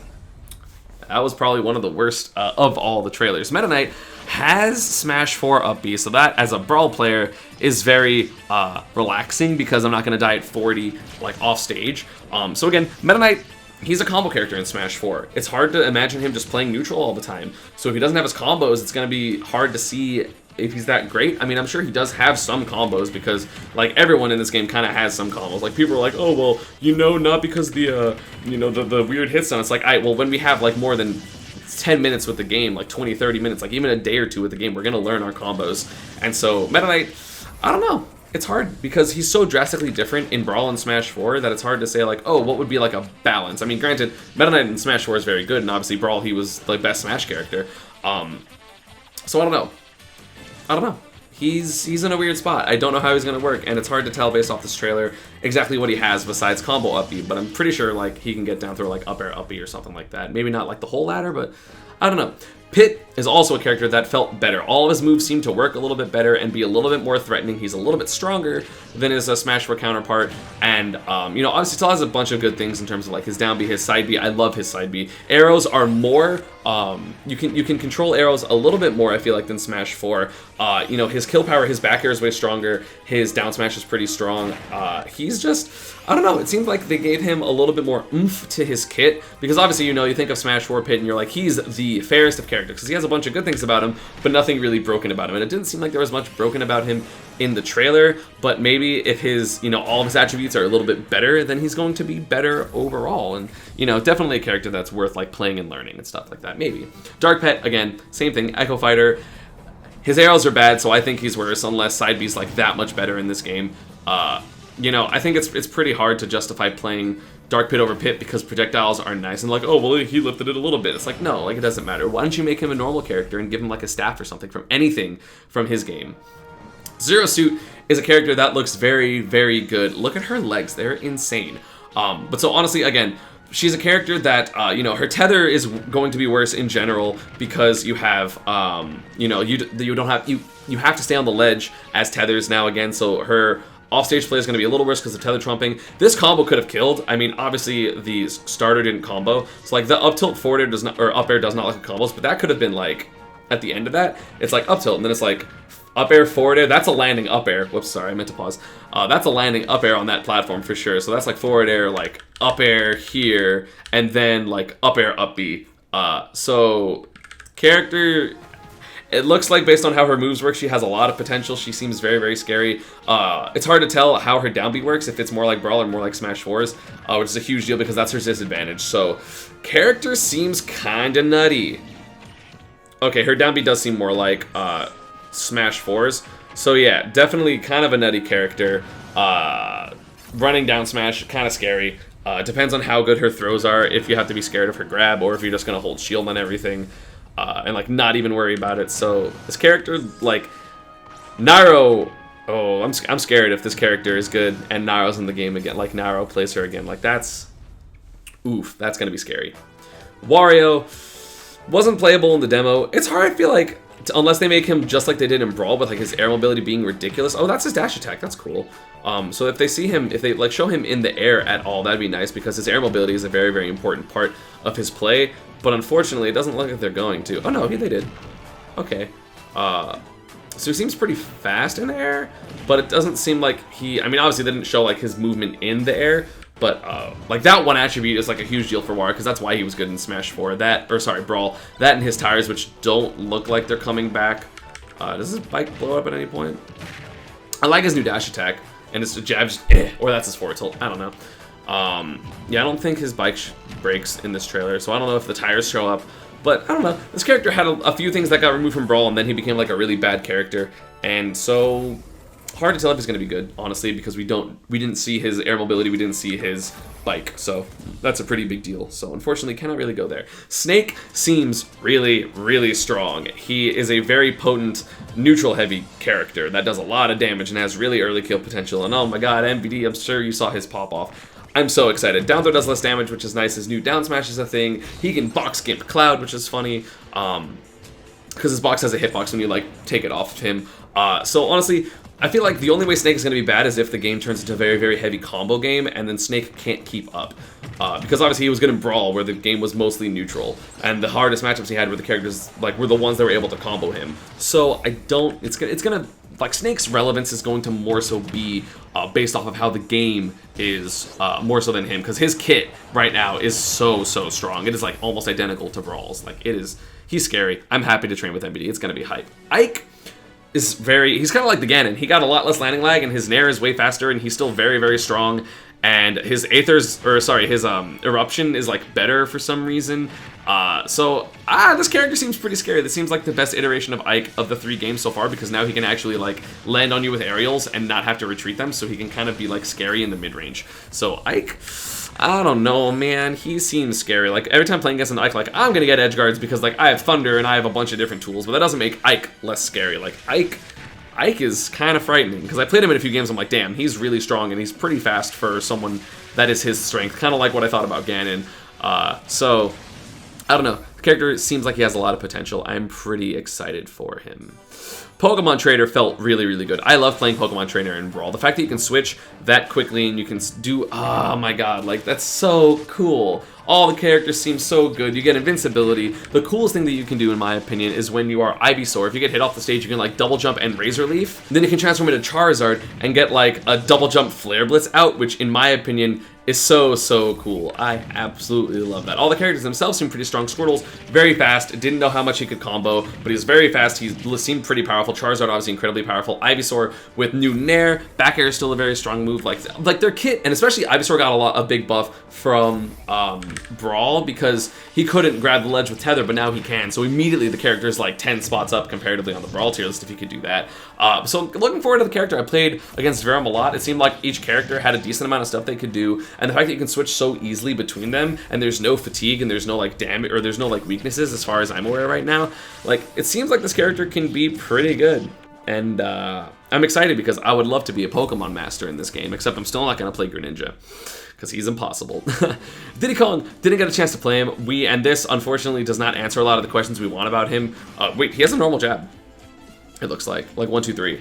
that was probably one of the worst of all the trailers. Meta Knight has Smash 4 up B, so that, as a Brawl player, is very relaxing, because I'm not going to die at 40, like, off stage. So again, Meta Knight, he's a combo character in Smash 4. It's hard to imagine him just playing neutral all the time. So if he doesn't have his combos, it's going to be hard to see if he's that great. I mean, I'm sure he does have some combos, because like everyone in this game kind of has some combos. Like, people are like, oh well, you know, not because the you know, the weird hits on. It's like, well, when we have like more than 10 minutes with the game, like 20-30 minutes, like even a day or two with the game, we're gonna learn our combos. And so Meta Knight, I don't know, it's hard because he's so drastically different in Brawl and Smash 4 that it's hard to say like, oh, what would be like a balance. I mean, granted, Meta Knight in Smash 4 is very good, and obviously Brawl, he was the best Smash character. So I don't know. He's in a weird spot. I don't know how he's gonna work, and it's hard to tell based off this trailer exactly what he has besides combo up B, but I'm pretty sure like he can get down through like up air up B or something like that. Maybe not like the whole ladder, but I don't know. Pit is also a character that felt better. All of his moves seem to work a little bit better and be a little bit more threatening. He's a little bit stronger than his Smash 4 counterpart, and you know, obviously still has a bunch of good things in terms of like his down B, his side B. I love his side B. Arrows are more, you can control arrows a little bit more, I feel like, than Smash 4. You know, his kill power, his back air is way stronger. His down smash is pretty strong. He's just, I don't know, it seems like they gave him a little bit more oomph to his kit, because obviously, you know, you think of Smash 4 Pit and you're like, he's the fairest of characters, because he has a bunch of good things about him, but nothing really broken about him. And it didn't seem like there was much broken about him in the trailer, but maybe if his, you know, all of his attributes are a little bit better, then he's going to be better overall. And, you know, definitely a character that's worth like playing and learning and stuff like that, maybe. Dark Pet, again, same thing, Echo Fighter. His arrows are bad, so I think he's worse, unless side B's like that much better in this game. You know, I think it's pretty hard to justify playing Dark Pit over Pit because projectiles are nice and like, oh, well, he lifted it a little bit. It's like, no, like, it doesn't matter. Why don't you make him a normal character and give him like a staff or something from anything from his game? Zero Suit is a character that looks very, very good. Look at her legs. They're insane. But so honestly, again, she's a character that, you know, her tether is going to be worse in general because you have, you know, you don't have, you have to stay on the ledge as tethers now again, so her offstage play is going to be a little worse because of tether trumping. This combo could have killed. I mean, obviously the starter didn't combo, so like the up tilt forward air does not, or up air does not like combos, but that could have been like at the end of that. It's like up tilt, and then it's like up air forward air. That's a landing up air. Whoops, sorry, I meant to pause. That's a landing up air on that platform for sure. So that's like forward air, like up air here, and then like up air up B. So character. It looks like, based on how her moves work, she has a lot of potential. She seems very, very scary. It's hard to tell how her down B works, if it's more like Brawl or more like Smash 4's, which is a huge deal because that's her disadvantage. So, character seems kind of nutty. Okay, her down B does seem more like Smash 4's. So yeah, definitely kind of a nutty character. Running down smash, kind of scary. Depends on how good her throws are, if you have to be scared of her grab, or if you're just going to hold shield on everything. And like not even worry about it. So this character, like Nairo, oh, I'm scared if this character is good and Nairo's in the game again. Like Nairo plays her again. Like that's, oof, that's gonna be scary. Wario wasn't playable in the demo. It's hard, I feel like, unless they make him just like they did in Brawl with like his air mobility being ridiculous. Oh, that's his dash attack. That's cool. So if they see him, if they like show him in the air at all, that'd be nice because his air mobility is a very, very important part of his play. But unfortunately, it doesn't look like they're going to. Oh no, they did. Okay. So he seems pretty fast in the air, but it doesn't seem like he, I mean, obviously they didn't show like his movement in the air, but like that one attribute is like a huge deal for Wario because that's why he was good in Smash 4. That, or sorry, Brawl. That and his tires, which don't look like they're coming back. Does his bike blow up at any point? I like his new dash attack, and his jabs, or that's his forward tilt. I don't know. Yeah, I don't think his bike breaks in this trailer, so I don't know if the tires show up, but I don't know. This character had a few things that got removed from Brawl, and then he became like a really bad character, and so hard to tell if he's going to be good, honestly, because we didn't see his air mobility, we didn't see his bike, so that's a pretty big deal. So unfortunately, cannot really go there. Snake seems really, really strong. He is a very potent, neutral-heavy character that does a lot of damage and has really early kill potential, and oh my god, MVD, I'm sure you saw his pop-off. I'm so excited. Down throw does less damage, which is nice. His new down smash is a thing. He can box skip Cloud, which is funny. Because his box has a hitbox when you like take it off of him. So honestly, I feel like the only way Snake is going to be bad is if the game turns into a very, very heavy combo game, and then Snake can't keep up. Because obviously he was good in Brawl, where the game was mostly neutral, and the hardest matchups he had were the characters like were the ones that were able to combo him. So I don't. It's gonna like Snake's relevance is going to more so be based off of how the game is more so than him, because his kit right now is so strong. It is like almost identical to Brawl's. Like it is. He's scary. I'm happy to train with MBD. It's gonna be hype. Ike is he's kind of like the Ganon. He got a lot less landing lag, and his Nair is way faster, and he's still very, very strong. And his his Eruption is like better for some reason. This character seems pretty scary. This seems like the best iteration of Ike of the 3 games so far, because now he can actually like land on you with aerials and not have to retreat them, so he can kind of be like scary in the mid-range. So Ike, I don't know, man. He seems scary. Like every time playing against an Ike, like I'm gonna get edge guards because like I have Thunder and I have a bunch of different tools, but that doesn't make Ike less scary. Like Ike is kind of frightening, because I played him in a few games. I'm like, damn, he's really strong and he's pretty fast for someone that is his strength. Kind of like what I thought about Ganon. So I don't know. The character seems like he has a lot of potential. I'm pretty excited for him. Pokemon Trainer felt really, really good. I love playing Pokemon Trainer in Brawl. The fact that you can switch that quickly and you can do, oh my god, like that's so cool. All the characters seem so good. You get invincibility. The coolest thing that you can do, in my opinion, is when you are Ivysaur. If you get hit off the stage, you can like double jump and Razor Leaf. Then you can transform into Charizard and get like a double jump Flare Blitz out, which in my opinion is so, so cool. I absolutely love that. All the characters themselves seem pretty strong. Squirtle's very fast. Didn't know how much he could combo, but he's very fast. He seemed pretty powerful. Charizard obviously incredibly powerful. Ivysaur with new Nair. Back air is still a very strong move. Like their kit, and especially Ivysaur got a big buff from Brawl because he couldn't grab the ledge with Tether, but now he can. So immediately the character is like 10 spots up comparatively on the Brawl tier list if he could do that. So looking forward to the character. I played against Verum a lot. It seemed like each character had a decent amount of stuff they could do. And the fact that you can switch so easily between them, and there's no fatigue, and there's no like damage, or there's no like weaknesses as far as I'm aware right now, like it seems like this character can be pretty good. And I'm excited because I would love to be a Pokemon master in this game, except I'm still not going to play Greninja because he's impossible. Diddy Kong didn't get a chance to play him. And this unfortunately does not answer a lot of the questions we want about him. Wait, he has a normal jab. It looks like 1, 2, 3.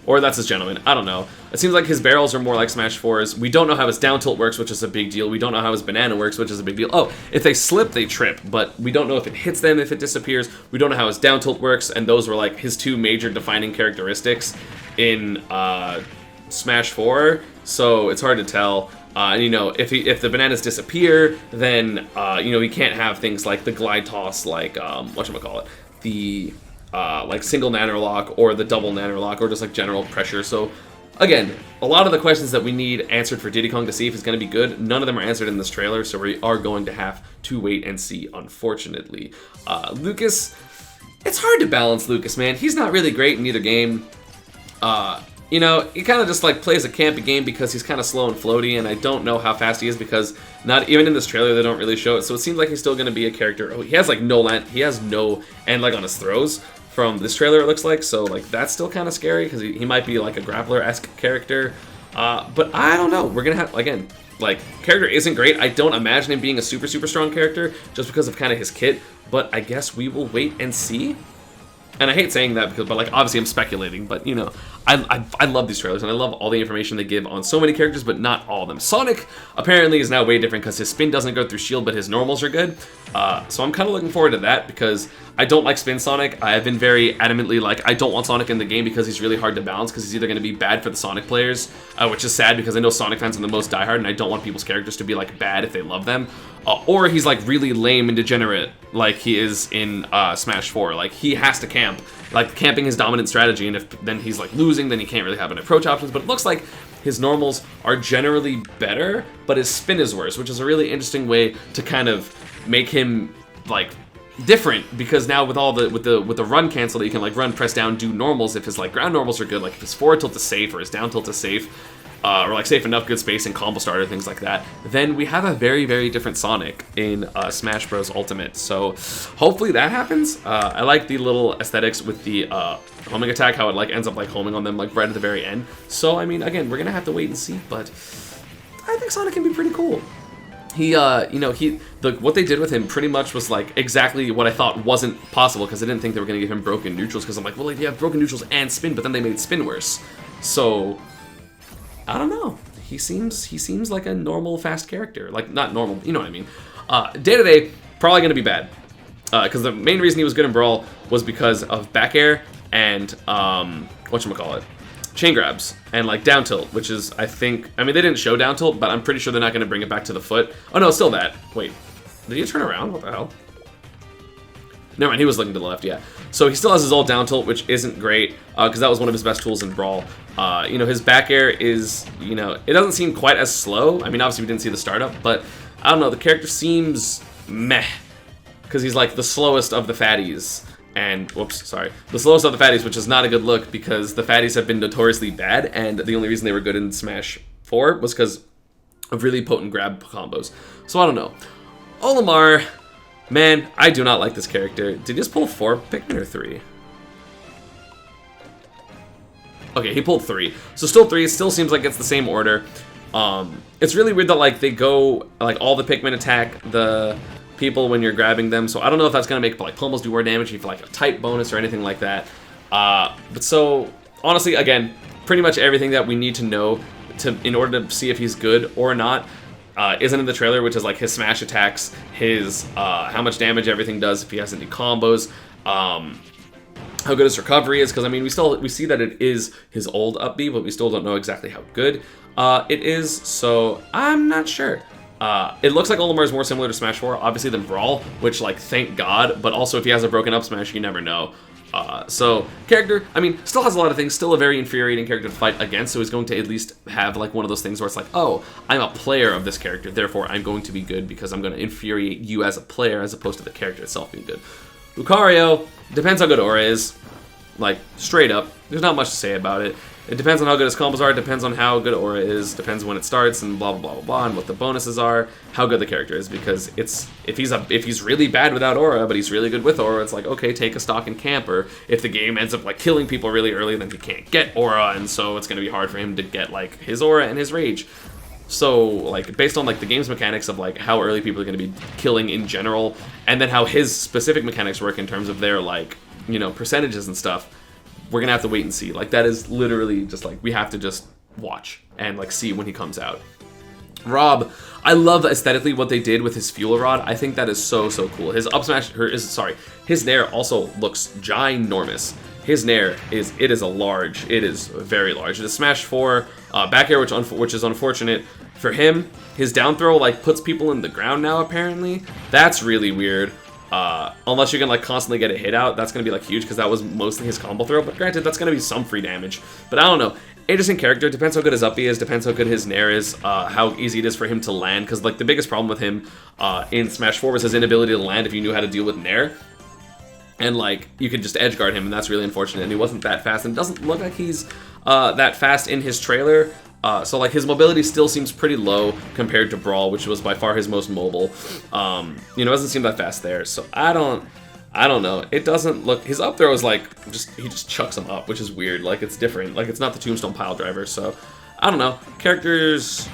Or that's his gentleman. I don't know. It seems like his barrels are more like Smash 4s. We don't know how his down tilt works, which is a big deal. We don't know how his banana works, which is a big deal. Oh, if they slip, they trip. But we don't know if it hits them, if it disappears. We don't know how his down tilt works. And those were like his two major defining characteristics in Smash 4. So it's hard to tell. And, you know, if the bananas disappear, then, you know, he can't have things like the glide toss, like, whatchamacallit, the... like single nano lock or the double nano lock or just like general pressure. So again, a lot of the questions that we need answered for Diddy Kong to see if he's going to be good, none of them are answered in this trailer, so we are going to have to wait and see, unfortunately. Lucas, it's hard to balance Lucas, man. He's not really great in either game. You know, he kind of just like plays a campy game because he's kind of slow and floaty, and I don't know how fast he is because not even in this trailer they don't really show it. So it seems like he's still going to be a character. Oh, he has like no land, he has no end like on his throws from this trailer it looks like. So like that's still kind of scary because he might be like a grappler-esque character. But I don't know. We're gonna have again. Like, character isn't great. I don't imagine him being a super, super strong character just because of kind of his kit. But I guess we will wait and see. And I hate saying that because, but like, obviously I'm speculating, but you know, I love these trailers and I love all the information they give on so many characters, but not all of them. Sonic apparently is now way different because his spin doesn't go through shield, but his normals are good. So I'm kind of looking forward to that because I don't like spin Sonic. I have been very adamantly like, I don't want Sonic in the game because he's really hard to balance because he's either going to be bad for the Sonic players, which is sad because I know Sonic fans are the most diehard and I don't want people's characters to be like bad if they love them. Or he's like really lame and degenerate like he is in Smash 4. Like he has to camp. Like camping his dominant strategy, and if then he's like losing, then he can't really have an approach options. But it looks like his normals are generally better, but his spin is worse, which is a really interesting way to kind of make him like different. Because now with all the with the run cancel, that you can like run, press down, do normals. If his like ground normals are good, like if his forward tilt is safe or his down tilt is safe. Or like safe enough, good space, and combo starter, things like that, then we have a very, very different Sonic in Smash Bros. Ultimate. So hopefully that happens. I like the little aesthetics with the homing attack, how it like ends up like homing on them like right at the very end. So I mean, again, we're gonna have to wait and see, but I think Sonic can be pretty cool. He, you know, what they did with him pretty much was like exactly what I thought wasn't possible because I didn't think they were gonna give him broken neutrals because I'm like, well, like, you have broken neutrals and spin, but then they made spin worse. So I don't know. He seems like a normal fast character. Like not normal, you know what I mean. Dedede probably gonna be bad. Because the main reason he was good in Brawl was because of back air and whatchamacallit, chain grabs and like down tilt, which is I mean they didn't show down tilt, but I'm pretty sure they're not gonna bring it back to the foot. Oh no, still that. Wait, did he turn around? What the hell? Never mind, he was looking to the left, yeah. So he still has his old down tilt, which isn't great, because that was one of his best tools in Brawl. You know, his back air is, you know, it doesn't seem quite as slow. I mean, obviously we didn't see the startup, but I don't know, the character seems meh, because he's like the slowest of the fatties. And, whoops, sorry. The slowest of the fatties, which is not a good look, because the fatties have been notoriously bad, and the only reason they were good in Smash 4 was because of really potent grab combos. So I don't know. Olimar, man, I do not like this character. Did he just pull 4 Pikmin or 3? Okay, he pulled 3. So still 3, still seems like it's the same order. It's really weird that like they go, like all the Pikmin attack the people when you're grabbing them. So I don't know if that's going to make like pummels do more damage if like a type bonus or anything like that. But so honestly, again, pretty much everything that we need to know in order to see if he's good or not isn't in the trailer, which is like his smash attacks, his how much damage everything does, if he has any combos, how good his recovery is, because I mean we see that it is his old up B, but we still don't know exactly how good it is, so I'm not sure. It looks like Olimar is more similar to Smash 4, obviously, than Brawl, which, like, thank God, but also if he has a broken up smash, you never know. So, character, I mean, still has a lot of things, still a very infuriating character to fight against, so he's going to at least have, like, one of those things where it's like, oh, I'm a player of this character, therefore I'm going to be good because I'm going to infuriate you as a player as opposed to the character itself being good. Lucario, depends how good Aura is, like, straight up. There's not much to say about it. It depends on how good his combos are, it depends on how good Aura is, depends when it starts, and blah, blah, blah, blah, blah, and what the bonuses are, how good the character is, because it's if he's really bad without Aura, but he's really good with Aura, it's like, okay, take a stock and camp, or if the game ends up, like, killing people really early, then he can't get Aura, and so it's going to be hard for him to get, like, his Aura and his Rage. So, like, based on, like, the game's mechanics of, like, how early people are going to be killing in general, and then how his specific mechanics work in terms of their, like, you know, percentages and stuff, we're going to have to wait and see. Like, that is literally just, like, we have to just watch and, like, see when he comes out. R.O.B, I love aesthetically what they did with his Fuel Rod. I think that is so, so cool. His up smash, his Nair also looks ginormous. His Nair is very large. It is Smash 4 back air, which is unfortunate for him. His down throw, like, puts people in the ground now, apparently. That's really weird. Unless you can, like, constantly get a hit out, that's going to be, like, huge, because that was mostly his combo throw, but granted, that's going to be some free damage. But I don't know. Interesting character. Depends how good his up B is, depends how good his Nair is, how easy it is for him to land, because, like, the biggest problem with him in Smash 4 was his inability to land if you knew how to deal with Nair. And, like, you could just edge guard him, and that's really unfortunate, and he wasn't that fast, and it doesn't look like he's that fast in his trailer. So, like, his mobility still seems pretty low compared to Brawl, which was by far his most mobile. You know, doesn't seem that fast there. So I don't know. It doesn't look. His up throw is like he just chucks him up, which is weird. Like, it's different. Like, it's not the Tombstone pile driver. So I don't know. Characters,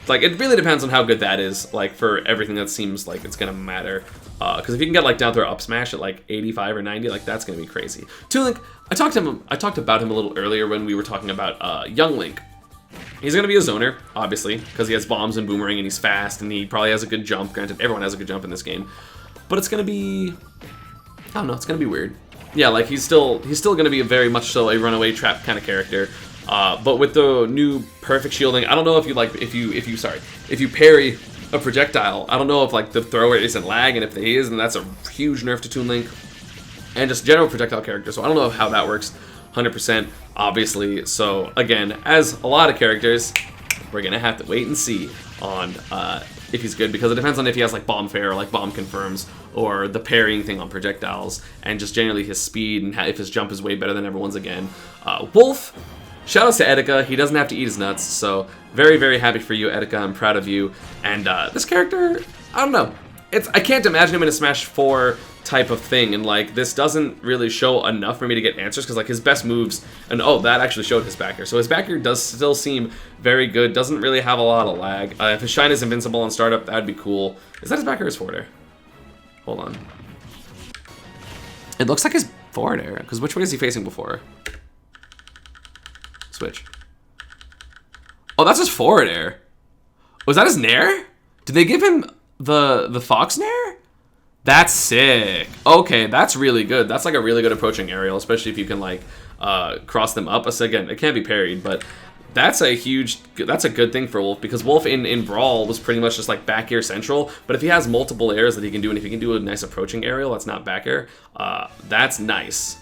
like, it really depends on how good that is. Like, for everything that seems like it's gonna matter. Because if you can get, like, down throw up smash at like 85 or 90, like, that's gonna be crazy. Toon Link, I talked about him a little earlier when we were talking about Young Link. He's going to be a zoner, obviously, because he has bombs and boomerang and he's fast and he probably has a good jump. Granted, everyone has a good jump in this game. But it's going to be, I don't know, it's going to be weird. Yeah, like, he's still going to be very much so a runaway trap kind of character. But with the new perfect shielding, I don't know if you parry a projectile, I don't know if, like, the thrower isn't lag, and if it is, then that's a huge nerf to Toon Link. And just general projectile character, so I don't know how that works 100%, obviously. So again, as a lot of characters, we're gonna have to wait and see on if he's good, because it depends on if he has, like, bomb fair or, like, bomb confirms, or the parrying thing on projectiles, and just generally his speed, and if his jump is way better than everyone's again. Wolf, shout outs to Etika. He doesn't have to eat his nuts, so very, very happy for you, Etika. I'm proud of you. And this character, I don't know. I can't imagine him in a Smash 4 type of thing, and, like, this doesn't really show enough for me to get answers, because, like, his best moves, and oh, that actually showed his backer, so his backer does still seem very good, doesn't really have a lot of lag. If his shine is invincible on startup, that'd be cool. Is that his backer or his forward air? Hold on. It looks like his forward air, because which way is he facing before? Switch. Oh, that's his forward air. Was that his Nair? Did they give him the Fox Nair? That's sick. Okay, that's really good. That's, like, a really good approaching aerial, especially if you can, like, cross them up. So again, it can't be parried, but that's a good thing for Wolf, because Wolf in Brawl was pretty much just, like, back air central, but if he has multiple airs that he can do, and if he can do a nice approaching aerial that's not back air, that's nice.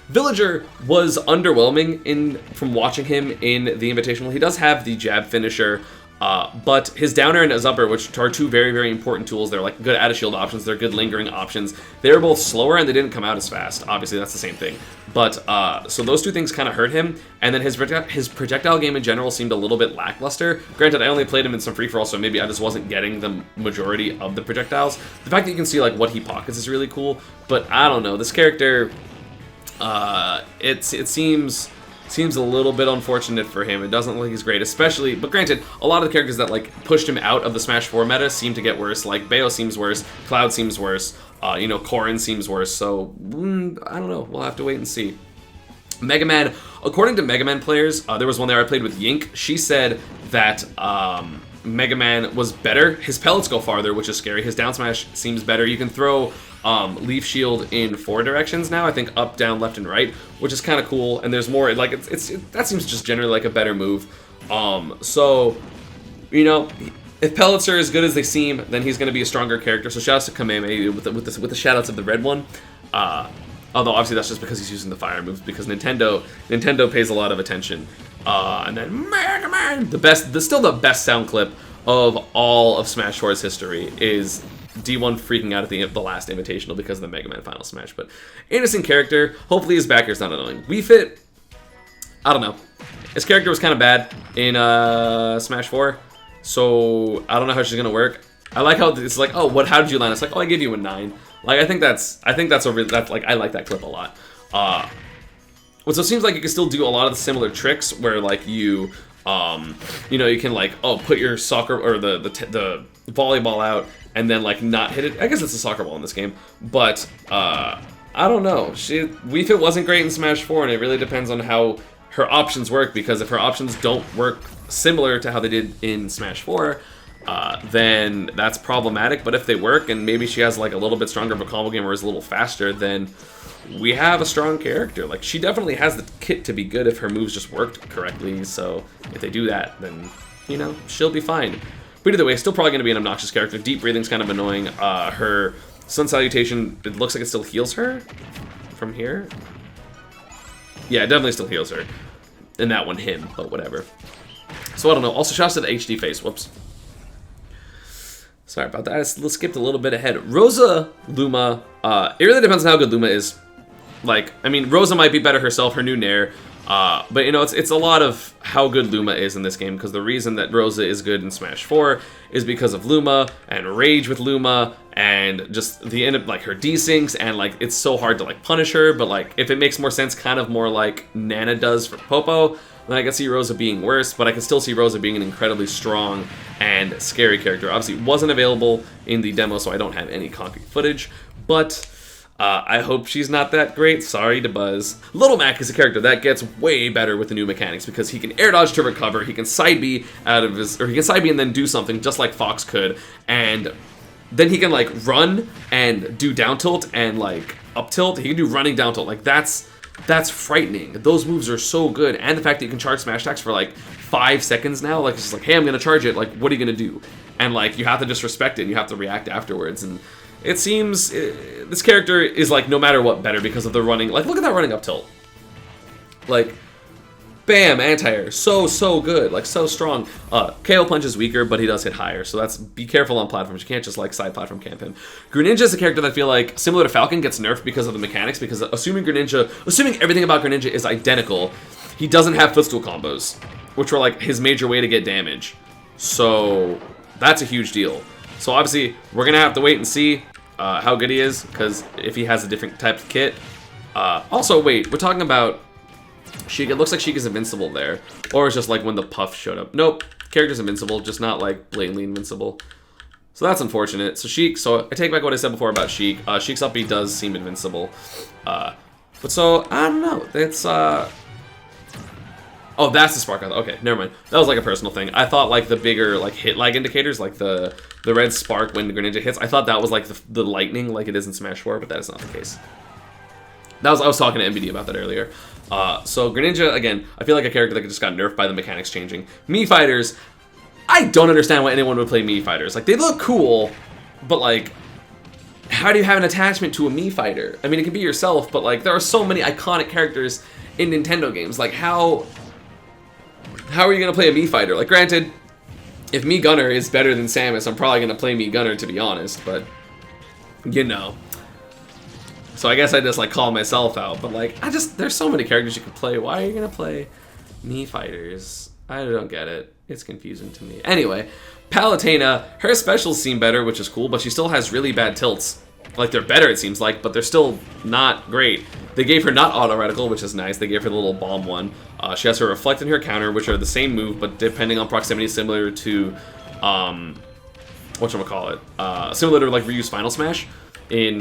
Villager was underwhelming from watching him in the Invitational. He does have the jab finisher, but his down air and his up air, which are two very, very important tools, they're, like, good out of shield options, they're good lingering options. They're both slower and they didn't come out as fast. Obviously, that's the same thing. But, so those two things kind of hurt him, and then his projectile game in general seemed a little bit lackluster. Granted, I only played him in some free-for-all, so maybe I just wasn't getting the majority of the projectiles. The fact that you can see, like, what he pockets is really cool, but I don't know, this character, it seems seems a little bit unfortunate for him. It doesn't look like he's great, especially, but granted, a lot of the characters that like pushed him out of the Smash 4 meta seem to get worse. Like Bayo seems worse, Cloud seems worse, you know, Corrin seems worse. So I don't know. We'll have to wait and see. Mega Man, according to Mega Man players, there was one there I played with Yink. She said that Mega Man was better. His pellets go farther, which is scary. His down smash seems better. You can throw Leaf Shield in 4 directions now. I think up, down, left, and right, which is kind of cool. And there's more. Like that seems just generally like a better move. So you know, if pellets are as good as they seem, then he's going to be a stronger character. So shoutouts to Kameme with the shoutouts of the red one. Although obviously that's just because he's using the fire moves, because Nintendo pays a lot of attention. And then Mega Man, still the best sound clip of all of Smash 4's history is D1 freaking out at the last Invitational because of the Mega Man Final Smash. But innocent character. Hopefully his backer's not annoying. Wii Fit, I don't know. His character was kind of bad in Smash 4, so I don't know how she's gonna work. I like how it's like, oh, how did you land? It's like, oh, I gave you a 9. Like I think that's like I like that clip a lot. So it seems like you can still do a lot of the similar tricks where like you know, you can like put your soccer or the volleyball out and then like not hit it. I guess it's a soccer ball in this game, but I don't know. Wii Fit wasn't great in Smash 4, and it really depends on how her options work, because if her options don't work similar to how they did in Smash 4, then that's problematic. But if they work and maybe she has like a little bit stronger of a combo game or is a little faster, then we have a strong character. Like she definitely has the kit to be good if her moves just worked correctly. So if they do that, then you know, she'll be fine. But either way, still probably going to be an obnoxious character. Deep breathing's kind of annoying. Her Sun Salutation, it looks like it still heals her from here. Yeah, it definitely still heals her. And that one him, but whatever. So I don't know. Also, shouts to the HD face. Whoops. Sorry about that. I skipped a little bit ahead. Rosa Luma. It really depends on how good Luma is. Like, I mean, Rosa might be better herself, her new Nair. But, you know, it's a lot of how good Luma is in this game, because the reason that Rosa is good in Smash 4 is because of Luma, and Rage with Luma, and just the end of, like, her desyncs, and, like, it's so hard to, like, punish her, but, like, if it makes more sense, kind of more like Nana does for Popo, then I can see Rosa being worse, but I can still see Rosa being an incredibly strong and scary character. Obviously, it wasn't available in the demo, so I don't have any concrete footage, but I hope she's not that great. Sorry to Buzz. Little Mac is a character that gets way better with the new mechanics, because he can air dodge to recover, he can side B out of his, or he can side B and then do something just like Fox could, and then he can like run and do down tilt and like up tilt. He can do running down tilt. Like that's frightening. Those moves are so good, and the fact that you can charge smash attacks for like 5 seconds now, like it's just like, hey, I'm gonna charge it. Like, what are you gonna do? And like you have to just respect it, and you have to react afterwards. And it seems this character is like no matter what better because of the running. Like, look at that running up tilt. Like, bam, anti-air, so good, like so strong. KO punch is weaker, but he does hit higher, so be careful on platforms. You can't just like side platform camp him. Greninja is a character that I feel like, similar to Falcon, gets nerfed because of the mechanics, because assuming everything about Greninja is identical, he doesn't have footstool combos, which were like his major way to get damage. So that's a huge deal. So obviously, we're gonna have to wait and see how good he is, because if he has a different type of kit. Also, wait, we're talking about Sheik. It looks like Sheik is invincible there, or it's just like when the Puff showed up. Nope, character's invincible, just not like blatantly invincible. So that's unfortunate. So Sheik, so I take back what I said before about Sheik. Sheik's up B does seem invincible. But so, I don't know, it's oh, that's the spark. Okay, never mind. That was like a personal thing. I thought like the bigger like hit lag indicators, like the red spark when the Greninja hits, I thought that was like the lightning like it is in Smash 4, but that is not the case. I was talking to MBD about that earlier. So Greninja, again, I feel like a character that just got nerfed by the mechanics changing. Mii Fighters, I don't understand why anyone would play Mii Fighters. Like, they look cool, but like, how do you have an attachment to a Mii Fighter? I mean, it can be yourself, but like, there are so many iconic characters in Nintendo games. Like, how are you gonna play a Mii Fighter? Like, granted, if Mii Gunner is better than Samus, I'm probably gonna play Mii Gunner, to be honest, but you know. So I guess I just like call myself out, but like, there's so many characters you can play. Why are you gonna play Mii Fighters? I don't get it. It's confusing to me. Anyway, Palutena, her specials seem better, which is cool, but she still has really bad tilts. Like, they're better, it seems like, but they're still not great. They gave her not auto reticle, which is nice. They gave her the little bomb one. She has her reflect and her counter, which are the same move, but depending on proximity, similar to whatchamacallit, similar to like Ryu's Final Smash in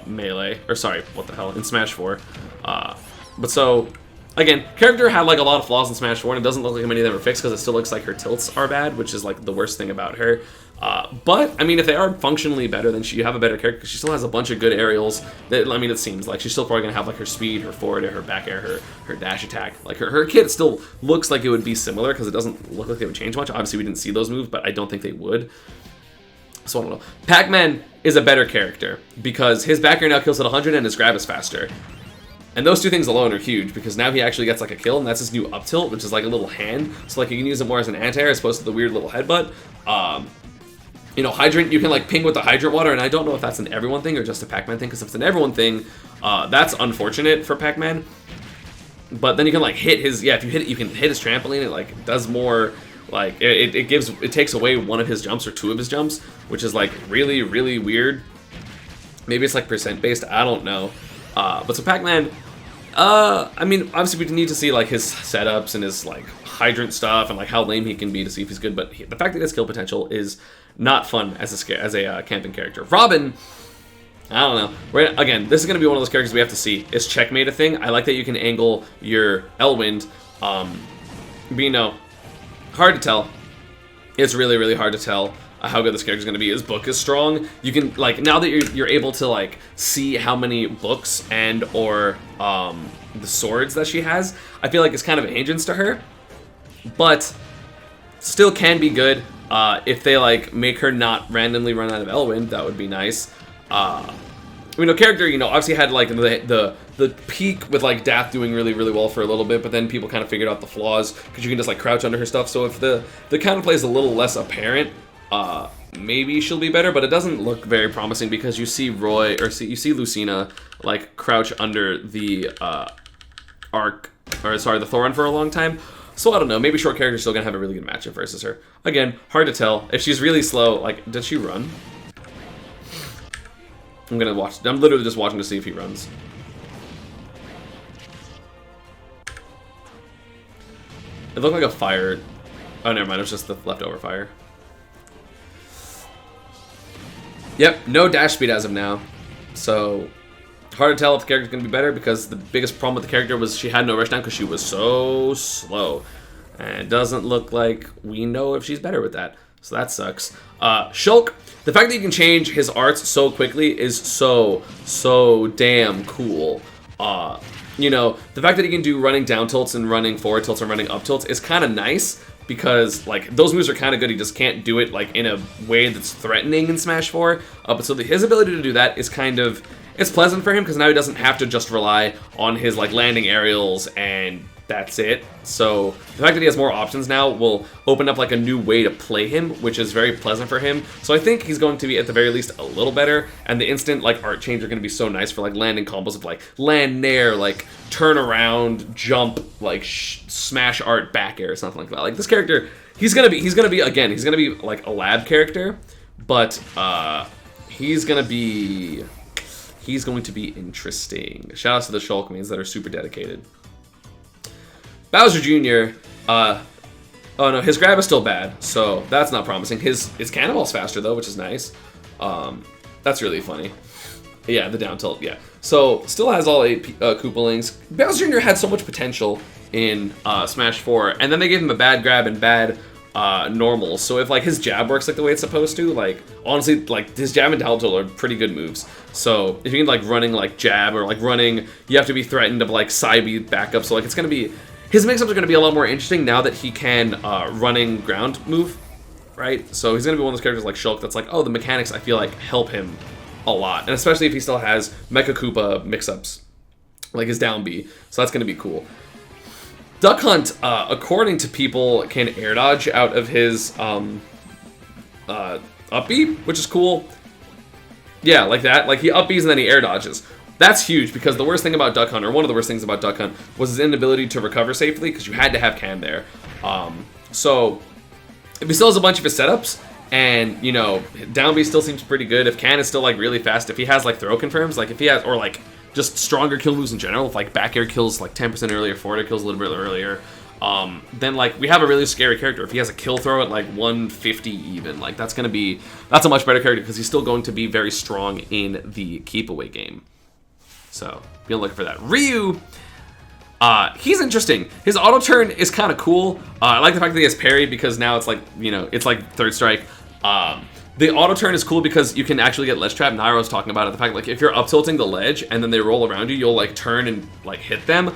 Melee, or sorry, what the hell, in Smash 4. But so, again, character had like a lot of flaws in Smash 4, and it doesn't look like many of them are fixed because it still looks like her tilts are bad, which is like the worst thing about her. But, I mean, if they are functionally better, then you have a better character, because she still has a bunch of good aerials. That, I mean, it seems like she's still probably going to have, like, her speed, her forward air, her back air, her dash attack. Like, her kit still looks like it would be similar, because it doesn't look like they would change much. Obviously, we didn't see those moves, but I don't think they would. So, I don't know. Pac-Man is a better character, because his back air now kills at 100, and his grab is faster. And those two things alone are huge, because now he actually gets, like, a kill, and that's his new up tilt, which is, like, a little hand. So, like, you can use it more as an anti-air as opposed to the weird little headbutt. You know, Hydrant, you can like ping with the Hydrant water, and I don't know if that's an everyone thing or just a Pac-Man thing, because if it's an everyone thing, that's unfortunate for Pac-Man. But then you can like hit his, yeah, if you hit it, you can hit his trampoline, it like does more, like, it takes away one of his jumps or two of his jumps, which is like really, really weird. Maybe it's like percent based, I don't know. But so Pac-Man, I mean, obviously we need to see like his setups and his like Hydrant stuff and like how lame he can be to see if he's good, but the fact that he has skill potential is not fun as a camping character. Robin, I don't know. Again, this is going to be one of those characters we have to see. Is checkmate a thing? I like that you can angle your Elwind. But you know, hard to tell. It's really, really hard to tell how good this character is going to be. His book is strong. You can, like, now that you're able to, like, see how many books and or the swords that she has, I feel like it's kind of a hindrance to her. But still can be good. If they like make her not randomly run out of Elwind, that would be nice. I mean, a character, you know, obviously had like the peak with like Dath doing really, really well for a little bit, but then people kind of figured out the flaws because you can just like crouch under her stuff. So if the counterplay is a little less apparent, maybe she'll be better. But it doesn't look very promising because you see you see Lucina like crouch under the the Thoron for a long time. So I don't know, maybe short character's still gonna have a really good matchup versus her. Again, hard to tell. If she's really slow, like, did she run? I'm gonna watch. I'm literally just watching to see if he runs. It looked like a fire. Oh, never mind. It was just the leftover fire. Yep, no dash speed as of now. So hard to tell if the character's gonna be better because the biggest problem with the character was she had no rushdown because she was so slow. And it doesn't look like we know if she's better with that. So that sucks. Shulk, the fact that you can change his arts so quickly is so damn cool. You know, the fact that he can do running down tilts and running forward tilts and running up tilts is kind of nice because, like, those moves are kind of good. He just can't do it, like, in a way that's threatening in Smash 4. But so his ability to do that is kind of, it's pleasant for him because now he doesn't have to just rely on his, like, landing aerials and that's it. So the fact that he has more options now will open up like a new way to play him, which is very pleasant for him. So I think he's going to be at the very least a little better, and the instant like art change are going to be so nice for like landing combos of like land nair, like turn around, jump, like smash art back air or something like that. Like this character, he's gonna be like a lab character, but he's going to be interesting. Shout outs to the Shulk mains that are super dedicated. Bowser Jr., oh no, his grab is still bad, so that's not promising. His cannonball's faster though, which is nice. That's really funny. Yeah, the down tilt, yeah. So, still has all 8 Koopalings. Bowser Jr. had so much potential in Smash 4, and then they gave him a bad grab and bad normal. So if like his jab works like the way it's supposed to, like honestly, like his jab and down tilt are pretty good moves. So if you can like running like jab or like running, you have to be threatened of like side B back up. So like it's gonna be, his mix-ups are going to be a lot more interesting now that he can running ground move, right? So he's going to be one of those characters like Shulk that's like, oh, the mechanics I feel like help him a lot. And especially if he still has Mecha Koopa mix-ups, like his down B. So that's going to be cool. Duck Hunt, according to people, can air dodge out of his up B, which is cool. Yeah, like that. Like he up Bs and then he air dodges. That's huge because the worst thing about Duck Hunt, or one of the worst things about Duck Hunt, was his inability to recover safely because you had to have Cam there. So if he still has a bunch of his setups, and you know, down B still seems pretty good. If Can is still like really fast, if he has like throw confirms, like if he has, or like just stronger kill moves in general. If like back air kills like 10% earlier, forward air kills a little bit earlier, then like we have a really scary character. If he has a kill throw at like 150 even, like that's a much better character because he's still going to be very strong in the keep away game. So be looking for that. Ryu, he's interesting. His auto turn is kind of cool. I like the fact that he has parry because now it's like, you know, it's like third strike. The auto turn is cool because you can actually get ledge trap. Nairo was talking about it. The fact like if you're up tilting the ledge and then they roll around you, you'll like turn and like hit them.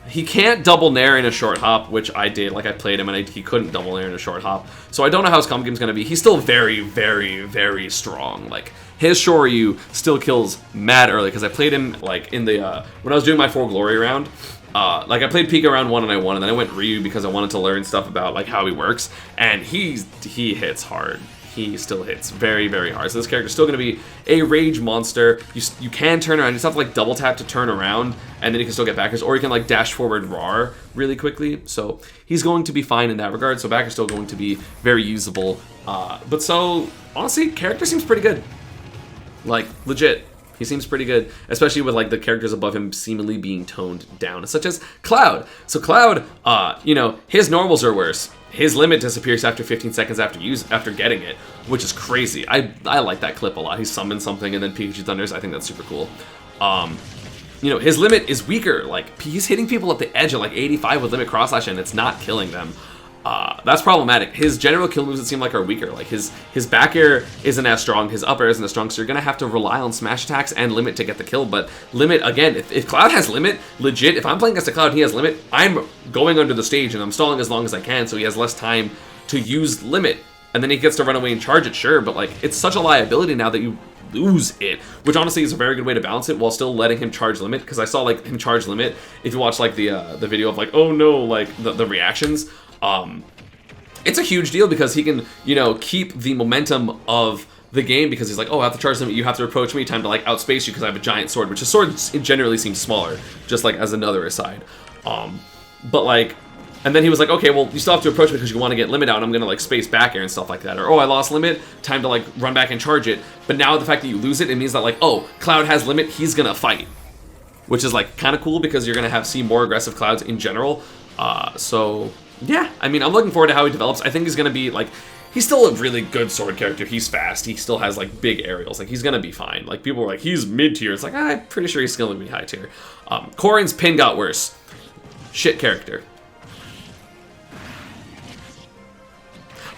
He can't double nair in a short hop, which I did. Like I played him and he couldn't double nair in a short hop. So I don't know how his combo game is going to be. He's still very, very, very strong. Like his Shoryu still kills mad early because I played him like in the when I was doing my 4 glory round. Like I played Pika round 1 and I won, and then I went Ryu because I wanted to learn stuff about like how he works, and he hits hard. He still hits very, very hard. So this character's still going to be a rage monster. You can turn around. You just have to like double tap to turn around, and then you can still get backers, or you can like dash forward RAR really quickly. So he's going to be fine in that regard. So back is still going to be very usable. But so honestly, character seems pretty good. Like legit. He seems pretty good, especially with like the characters above him seemingly being toned down, such as Cloud. So Cloud, you know, his normals are worse. His limit disappears after 15 seconds after getting it, which is crazy. I like that clip a lot. He summons something and then Pikachu thunders. I think that's super cool. You know, his limit is weaker. Like he's hitting people at the edge at like 85 with limit cross slash and it's not killing them. That's problematic. His general kill moves, it seem like, are weaker. Like his back air isn't as strong, his up air isn't as strong, so you're gonna have to rely on smash attacks and limit to get the kill. But limit, again, if Cloud has limit, legit, if I'm playing against a Cloud and he has limit, I'm going under the stage and I'm stalling as long as I can so he has less time to use limit. And then he gets to run away and charge it, sure, but like it's such a liability now that you lose it, which honestly is a very good way to balance it while still letting him charge limit, because I saw like him charge limit. If you watch like the video of like, oh no, like the reactions, it's a huge deal because he can, you know, keep the momentum of the game because he's like, oh, I have to charge limit, you have to approach me, time to like outspace you because I have a giant sword, which a sword generally seems smaller, just like as another aside. But like, and then he was like, okay, well, you still have to approach me because you want to get limit out, and I'm going to like space back air and stuff like that. Or, oh, I lost limit, time to like run back and charge it. But now the fact that you lose it, it means that like, oh, Cloud has limit, he's going to fight. Which is like kind of cool because you're going to see more aggressive Clouds in general. So yeah, I mean, I'm looking forward to how he develops. I think he's going to be like, he's still a really good sword character. He's fast. He still has like big aerials. Like he's going to be fine. Like people were like, he's mid tier. It's like, I'm pretty sure he's still going to be high tier. Corrin's pin got worse. Shit character.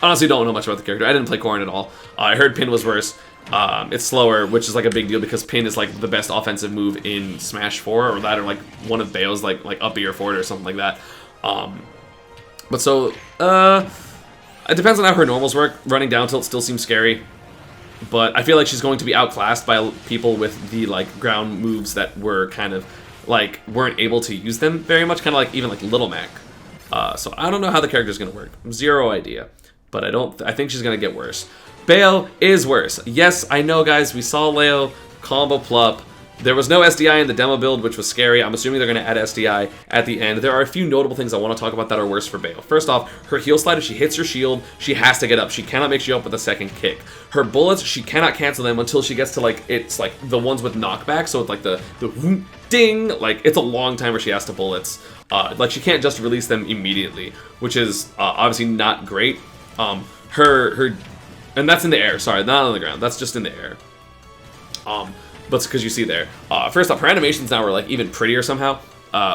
Honestly, don't know much about the character. I didn't play Corrin at all. I heard Pin was worse. It's slower, which is like a big deal because Pin is like the best offensive move in Smash 4, or that, or like one of Bayo's like up B or forward or something like that. But so it depends on how her normals work. Running down tilt still seems scary, but I feel like she's going to be outclassed by people with the like ground moves that were kind of like weren't able to use them very much, kind of like even like Little Mac. So I don't know how the character is going to work. Zero idea. But I think she's going to get worse. Bayo is worse. Yes, I know, guys. We saw Leo combo plup. There was no SDI in the demo build, which was scary. I'm assuming they're going to add SDI at the end. There are a few notable things I want to talk about that are worse for Bayo. First off, her heel slide, if she hits her shield, she has to get up. She cannot make you up with a second kick. Her bullets, she cannot cancel them until she gets to, like, it's like the ones with knockback. So it's like the whoop, ding. Like, it's a long time where she has to bullets. Like, she can't just release them immediately, which is obviously not great. And that's in the air, sorry, not on the ground, that's just in the air. But it's because you see there. First off, her animations now are like even prettier somehow.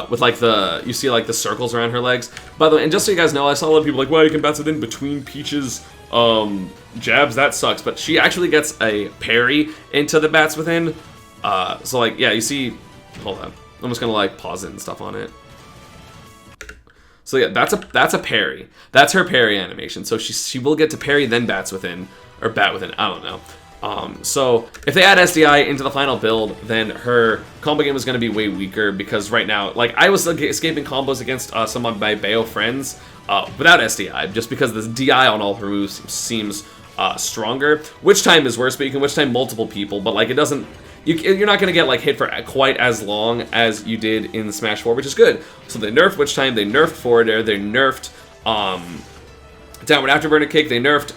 With like you see like the circles around her legs. By the way, and just so you guys know, I saw a lot of people like, well, you can bounce it in between Peach's jabs, that sucks. But she actually gets a parry into the bats within. So like, yeah, you see, hold on. I'm just gonna like pause it and stuff on it. So yeah, that's a parry. That's her parry animation. So she will get to parry, then bats within, or bat within, I don't know. So if they add SDI into the final build, then her combo game is going to be way weaker because right now, like I was escaping combos against some of my Bayo friends without SDI, just because the DI on all her moves seems stronger. Witch time is worse, but you can witch time multiple people, but like it doesn't. You're not going to get like hit for quite as long as you did in Smash 4, which is good. So they nerfed Witch Time, they nerfed forward air, they nerfed downward afterburner kick, they nerfed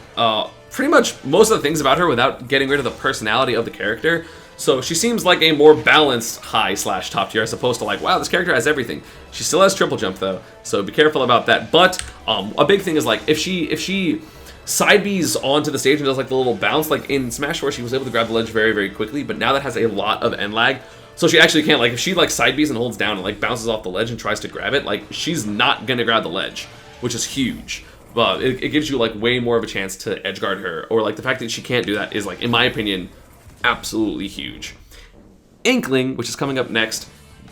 pretty much most of the things about her without getting rid of the personality of the character. So she seems like a more balanced high/top tier as opposed to like, wow, this character has everything. She still has triple jump though, so be careful about that. But a big thing is like if she side B's onto the stage and does like the little bounce, like in Smash 4 she was able to grab the ledge very, very quickly, but now that has a lot of end lag. So she actually can't, like if she like side B's and holds down and like bounces off the ledge and tries to grab it, like she's not gonna grab the ledge, which is huge. But it gives you like way more of a chance to edge guard her, or like the fact that she can't do that is like, in my opinion, absolutely huge. Inkling, which is coming up next,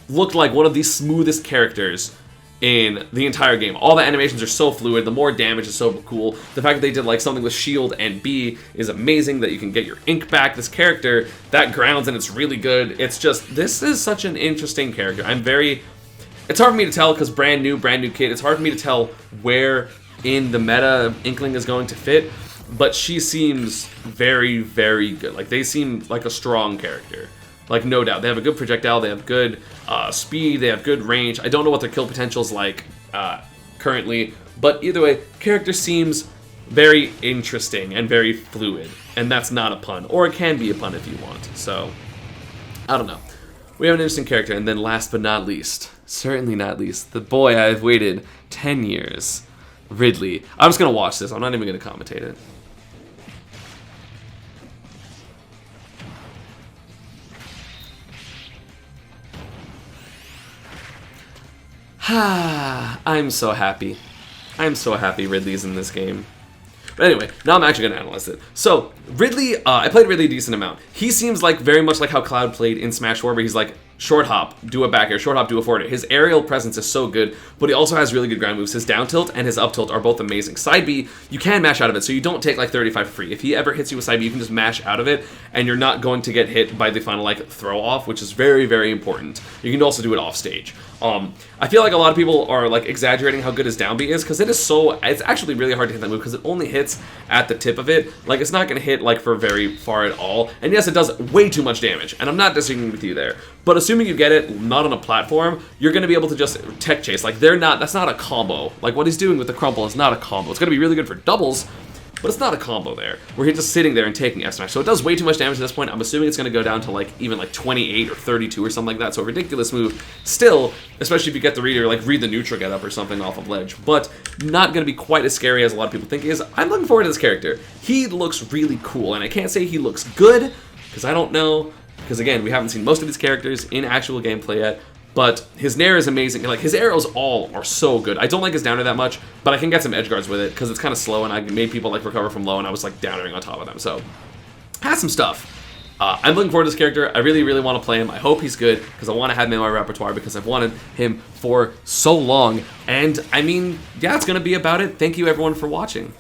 looked like one of the smoothest characters in the entire game. All the animations are so fluid, the more damage is so cool. The fact that they did like something with shield and B is amazing, that you can get your ink back. This character, that grounds and it's really good. It's just, this is such an interesting character. It's hard for me to tell because brand new kid. It's hard for me to tell where in the meta Inkling is going to fit, but she seems very, very good. Like they seem like a strong character. Like, no doubt. They have a good projectile, they have good speed, they have good range. I don't know what their kill potential is like currently, but either way, character seems very interesting and very fluid. And that's not a pun, or it can be a pun if you want. So, I don't know. We have an interesting character, and then last but not least, certainly not least, the boy I've waited 10 years, Ridley. I'm just going to watch this, I'm not even going to commentate it. I'm so happy. I'm so happy Ridley's in this game. But anyway, now I'm actually going to analyze it. So, Ridley, I played Ridley a decent amount. He seems like very much like how Cloud played in Smash 4, where he's like, short hop, do a back air, short hop, do a forward air. His aerial presence is so good, but he also has really good ground moves. His down tilt and his up tilt are both amazing. Side B, you can mash out of it, so you don't take like 35 free. If he ever hits you with side B, you can just mash out of it, and you're not going to get hit by the final like throw off, which is very, very important. You can also do it off stage. I feel like a lot of people are like exaggerating how good his down B is, because it's actually really hard to hit that move because it only hits at the tip of it. Like, it's not going to hit like for very far at all. And yes, it does way too much damage, and I'm not disagreeing with you there. But assuming you get it not on a platform, you're going to be able to just tech chase. Like, that's not a combo. Like, what he's doing with the crumple is not a combo. It's going to be really good for doubles, but it's not a combo there, where he's just sitting there and taking F smash. So it does way too much damage at this point. I'm assuming it's going to go down to like even like 28 or 32 or something like that. So a ridiculous move still, especially if you get the reader, like read the neutral get up or something off of ledge, but not going to be quite as scary as a lot of people think he is. I'm looking forward to this character. He looks really cool, and I can't say he looks good because I don't know, because again, we haven't seen most of these characters in actual gameplay yet. But his nair is amazing. Like, his arrows all are so good. I don't like his downer that much, but I can get some edge guards with it because it's kind of slow, and I made people like recover from low, and I was like downering on top of them. So, has some stuff. I'm looking forward to this character. I really, really want to play him. I hope he's good because I want to have him in my repertoire because I've wanted him for so long. And I mean, yeah, it's going to be about it. Thank you everyone for watching.